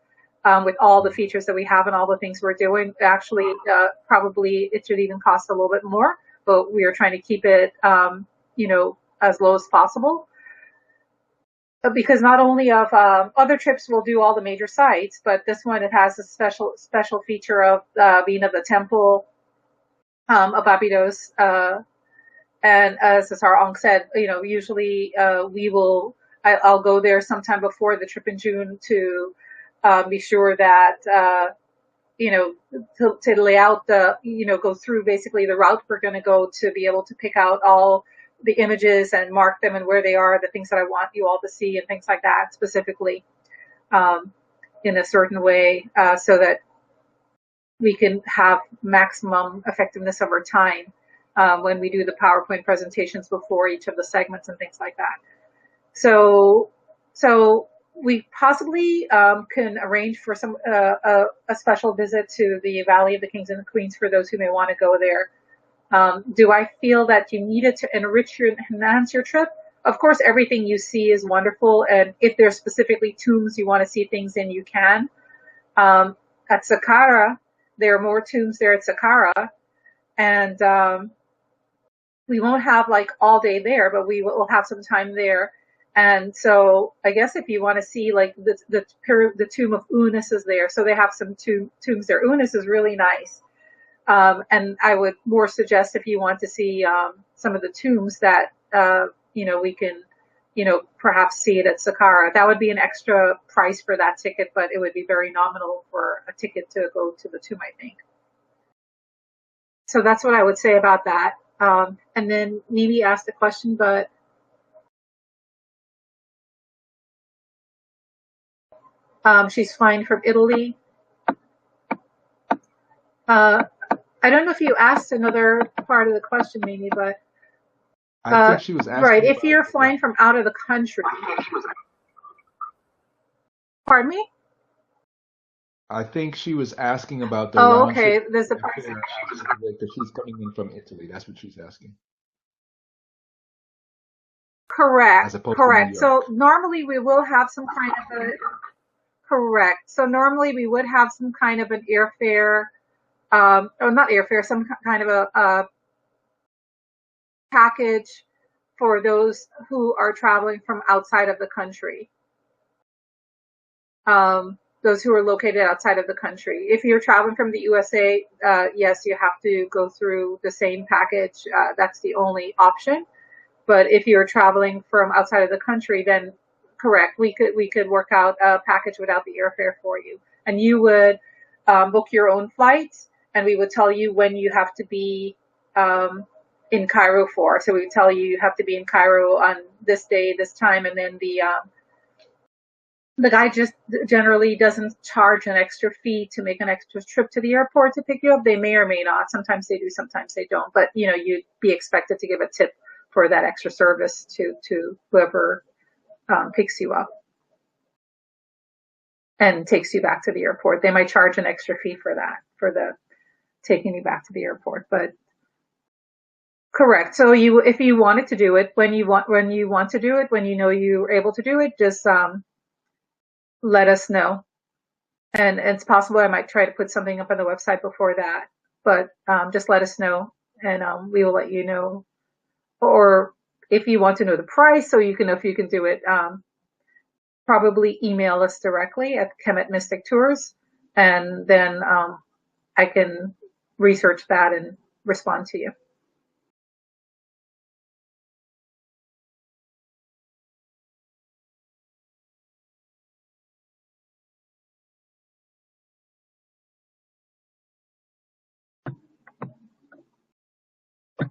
with all the features that we have and all the things we're doing. Actually, probably it should even cost a little bit more, but we are trying to keep it, as low as possible. Because not only of other trips will do all the major sites, but this one it has a special feature of being of the temple of Abydos. And as our uncle said, usually I'll go there sometime before the trip in June to be sure that to lay out go through basically the route we're going to go to be able to pick out all the images and mark them and where they are, the things that I want you all to see and things like that specifically, in a certain way, so that we can have maximum effectiveness of our time when we do the PowerPoint presentations before each of the segments and things like that. So we possibly can arrange for a special visit to the Valley of the Kings and the Queens for those who may want to go there. Do I feel that you need it to enhance your trip? Of course, everything you see is wonderful, and if there's specifically tombs you want to see things in, you can. At Saqqara, there are more tombs there at Saqqara, and we won't have like all day there, but we will have some time there. And so I guess if you want to see like the tomb of Unis is there, so they have some tombs there. Unis is really nice. And I would more suggest if you want to see some of the tombs that we can perhaps see it at Saqqara. That would be an extra price for that ticket, but it would be very nominal for a ticket to go to the tomb, I think. So that's what I would say about that. And then Mimi asked a question, but she's flying from Italy. I don't know if you asked another part of the question, Mimi, but I think she was asking. Right, if you're flying from out of the country. Pardon me? I think she was asking about the round okay. Trip. There's a price. She's coming in from Italy. That's what she's asking. Correct. Correct. So normally we will have some kind of a correct. So normally we would have some kind of an airfare, or not airfare, some kind of a package for those who are traveling from outside of the country. Those who are located outside of the country. If you're traveling from the USA, yes, you have to go through the same package. That's the only option. But if you're traveling from outside of the country, then correct, we could work out a package without the airfare for you. And you would book your own flights, and we would tell you when you have to be in Cairo for. So we would tell you have to be in Cairo on this day, this time, and then the guy just generally doesn't charge an extra fee to make an extra trip to the airport to pick you up. They may or may not. Sometimes they do, sometimes they don't. But, you'd be expected to give a tip for that extra service to whoever picks you up and takes you back to the airport. They might charge an extra fee for that, for the taking you back to the airport. But correct. So if you wanted to do it, when you want to do it, when you're able to do it, just let us know. And it's possible I might try to put something up on the website before that, but just let us know, and we will let you know. Or if you want to know the price, so you can know if you can do it, probably email us directly at Kemet Mystic Tours, and then I can research that and respond to you.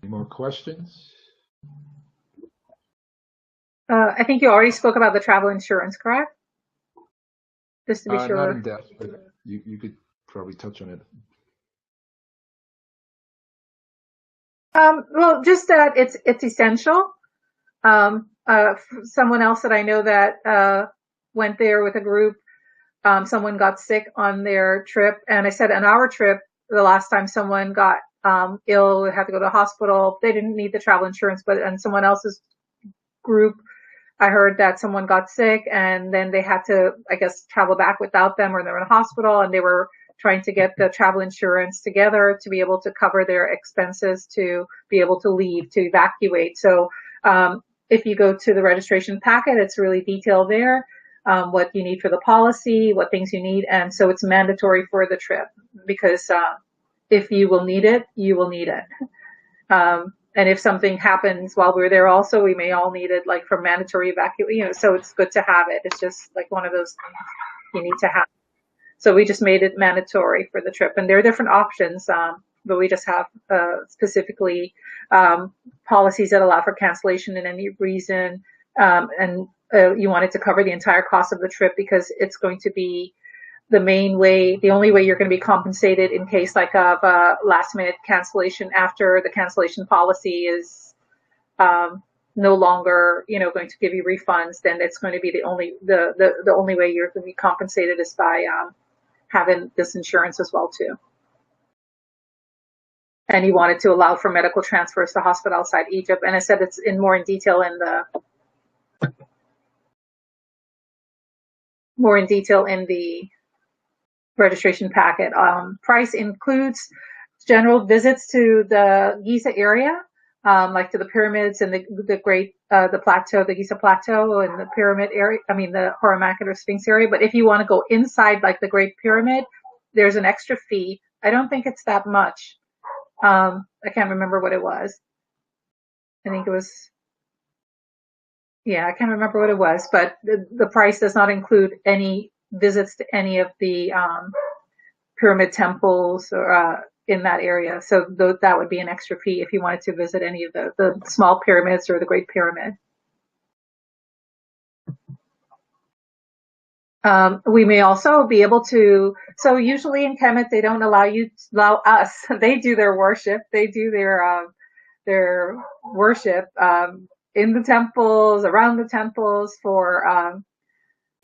Any more questions? I think you already spoke about the travel insurance, correct? Just to be sure. Not in depth, but you could probably touch on it. Well, just that it's essential. Someone else that I know that went there with a group, someone got sick on their trip, and I said on our trip, the last time someone got ill, had to go to the hospital, they didn't need the travel insurance, but in someone else's group, I heard that someone got sick and then they had to, I guess, travel back without them, or they were in a hospital and they were trying to get the travel insurance together to be able to cover their expenses to be able to leave, to evacuate. So if you go to the registration packet, it's really detailed there, what you need for the policy, what things you need. And so it's mandatory for the trip, because if you will need it, you will need it. And if something happens while we're there also, we may all need it, like for mandatory evacuation, so it's good to have it. It's just like one of those things you need to have. So we just made it mandatory for the trip. And there are different options, but we just have specifically policies that allow for cancellation in any reason. And you want it to cover the entire cost of the trip, because it's going to be the only way you're going to be compensated in case like of a last minute cancellation after the cancellation policy is no longer, going to give you refunds, then it's going to be the only way you're going to be compensated is by having this insurance as well too. And he wanted to allow for medical transfers to hospital outside Egypt. And I said it's more in detail in the registration packet. Price includes general visits to the Giza area, like to the pyramids and the plateau, the Giza Plateau, and the pyramid area. I mean, the Horamakat or Sphinx area. But if you want to go inside, like the Great Pyramid, there's an extra fee. I don't think it's that much. I can't remember what it was. I think it was, I can't remember what it was, but the price does not include any visits to any of the pyramid temples or in that area. So that would be an extra fee if you wanted to visit any of the small pyramids or the Great Pyramid. We may also be able to, so usually in Kemet, they don't allow us, they do their worship, their worship in the temples, around the temples for, on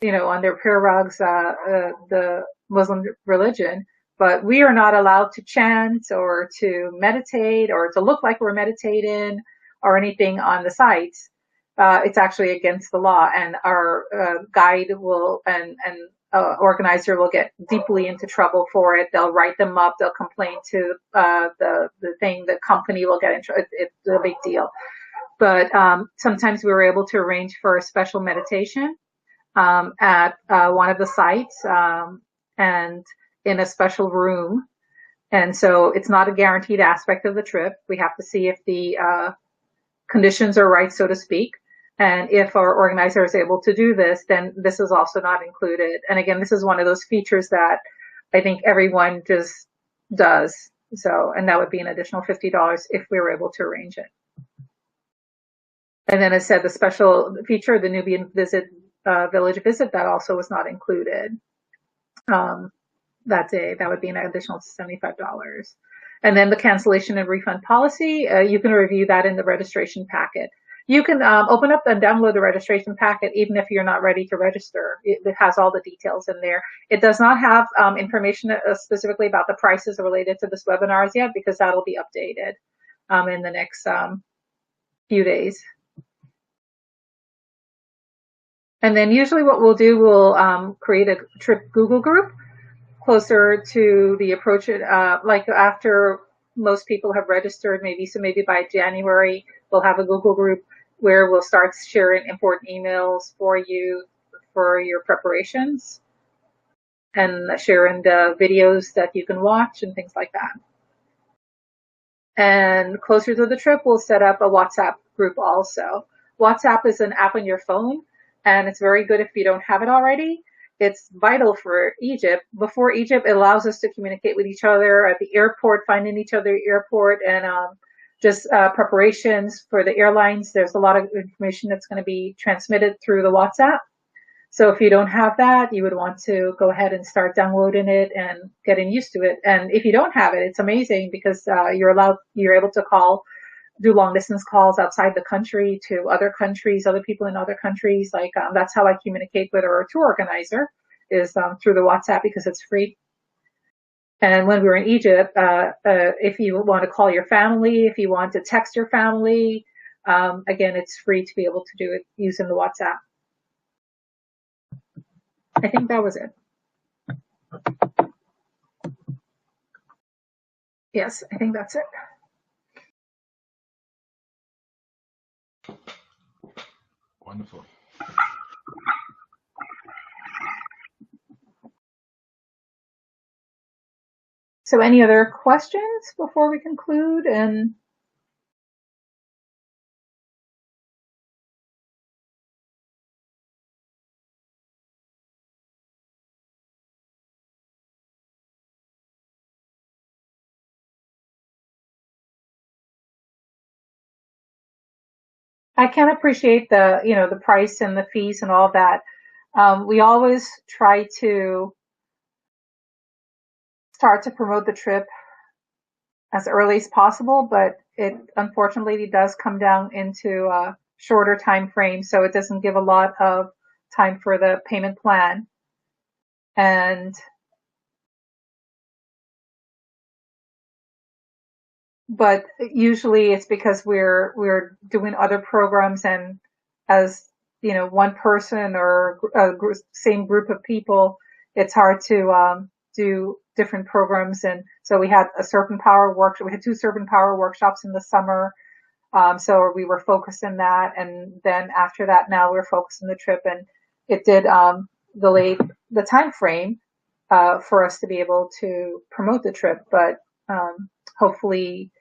their prayer rugs, the Muslim religion. But we are not allowed to chant or to meditate or to look like we're meditating or anything on the sites. It's actually against the law, and our guide will and organizer will get deeply into trouble for it. They'll write them up. They'll complain to the company will get in trouble. It's a big deal. But sometimes we were able to arrange for a special meditation at one of the sites and in a special room. And so it's not a guaranteed aspect of the trip. We have to see if the conditions are right, so to speak. And if our organizer is able to do this, then this is also not included. And again, this is one of those features that I think everyone just does. So, and that would be an additional $50 if we were able to arrange it. And then I said the special feature, the Nubian village visit, that also was not included that day. That would be an additional $75. And then the cancellation and refund policy, you can review that in the registration packet. You can open up and download the registration packet even if you're not ready to register. It has all the details in there. It does not have information specifically about the prices related to this webinars yet, because that'll be updated in the next few days. And then usually what we'll do, we'll create a trip Google group closer to the approach, like after most people have registered, maybe by January, we'll have a Google group where we'll start sharing important emails for you for your preparations and sharing the videos that you can watch and things like that. And closer to the trip, we'll set up a WhatsApp group also. WhatsApp is an app on your phone, and it's very good if you don't have it already. It's vital for Egypt. Before Egypt, it allows us to communicate with each other at the airport, finding each other at the airport, and just preparations for the airlines. There's a lot of information that's going to be transmitted through the WhatsApp. So if you don't have that, you would want to go ahead and start downloading it and getting used to it. And if you don't have it, it's amazing because you're able to do long distance calls outside the country to other countries, other people in other countries. Like that's how I communicate with our tour organizer, is through the WhatsApp, because it's free. And when we were in Egypt, if you want to call your family, if you want to text your family, again, it's free to be able to do it using the WhatsApp. I think that was it. Yes, I think that's it. Wonderful. So any other questions before we conclude? And I can appreciate the price and the fees and all that. We always try to start to promote the trip as early as possible, but it unfortunately does come down into shorter time frame, so it doesn't give a lot of time for the payment plan. And but usually it's because we're doing other programs, and as you know, one person or same group of people, it's hard to do different programs. And so we had a serpent power workshop. We had 2 serpent power workshops in the summer. So we were focused in that, and then after that, now we're focused on the trip, and it did delay the time frame for us to be able to promote the trip. But hopefully,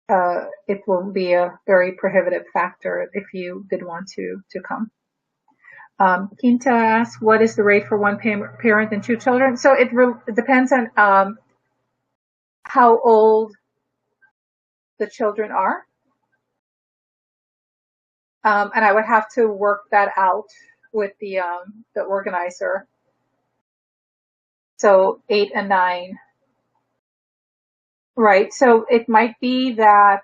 it won't be a very prohibitive factor if you did want to come. Quinta asks, what is the rate for one parent and 2 children? So it depends on how old the children are. And I would have to work that out with the organizer. So 8 and 9. Right. So it might be that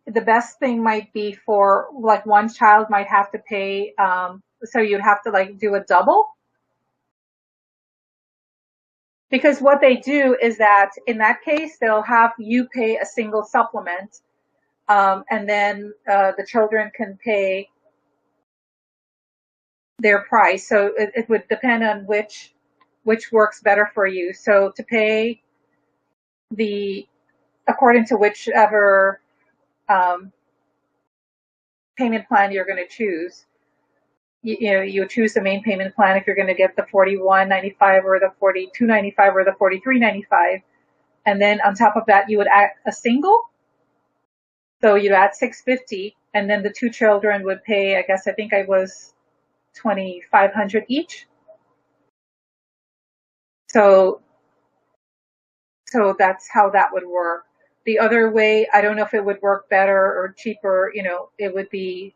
the best thing might be for like one child might have to pay, so you'd have to like do a double. Because what they do is that in that case, they'll have you pay a single supplement, and then the children can pay their price. So it would depend on which works better for you. So to pay according to whichever payment plan you're going to choose. You choose the main payment plan if you're going to get the $41.95 or the $42.95 or the $43.95, and then on top of that you would add a single. So you'd add $650, and then the 2 children would pay. I think I was $2,500 each. So that's how that would work. The other way, I don't know if it would work better or cheaper. It would be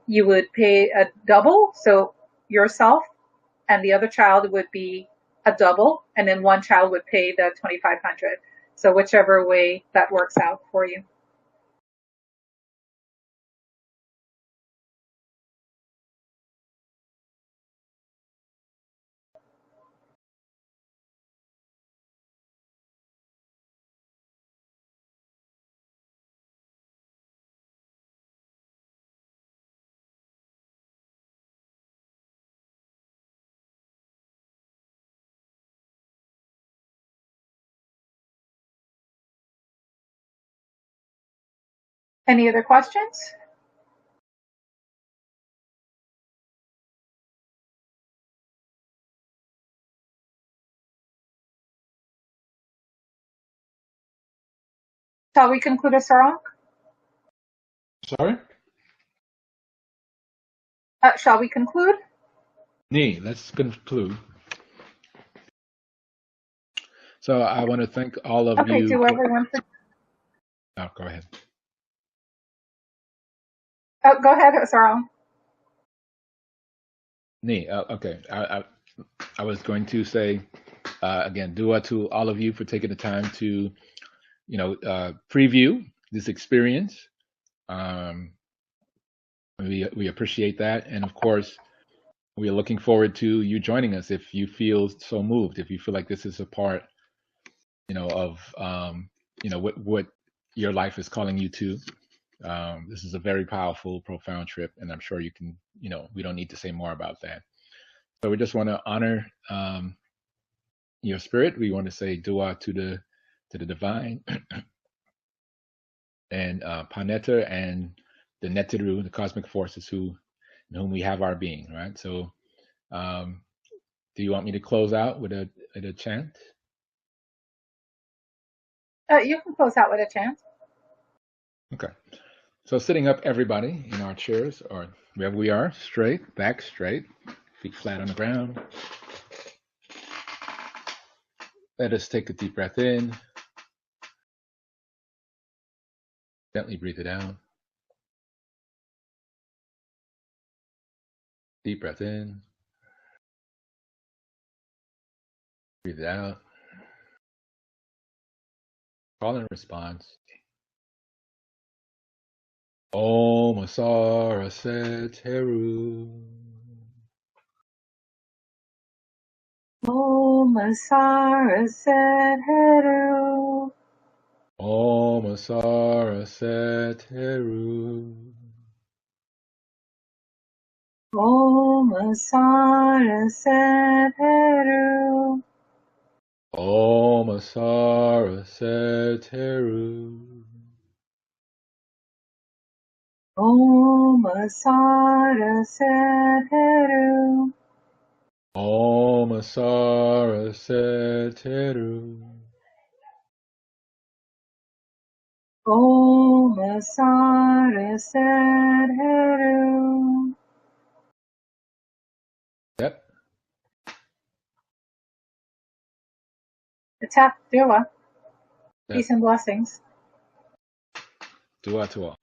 you would pay a double, so yourself and the other child would be a double, and then one child would pay the $2,500. So whichever way that works out for you. Any other questions? Shall we conclude, Sarang? Sorry? Shall we conclude? Nee, let's conclude. So I want to thank all of Okay, you. do everyone. Oh, go ahead. Go ahead, Sarang. Nee, okay. I was going to say again, dua to all of you for taking the time to, preview this experience. We appreciate that, and of course, we are looking forward to you joining us if you feel so moved. If you feel like this is a part, of what your life is calling you to. This is a very powerful, profound trip, and I'm sure you can. We don't need to say more about that. So we just want to honor your spirit. We want to say dua to the divine and Paneta and the Netiru, the cosmic forces in whom we have our being, right? So do you want me to close out with a chant? You can close out with a chant. Okay. So sitting up, everybody, in our chairs or wherever we are, straight, back straight, feet flat on the ground. Let us take a deep breath in. Gently breathe it out. Deep breath in. Breathe it out. Call and response. Om Asara Seteru. Om Asara Seteru. Om Asara Seteru. Om Asara Seteru. Om Asara Seteru. Om Asara Seteru. Om Asara Seteru. Om Asara Seteru. Yep. Attack Dua. Yep. Peace and blessings. Dua to all.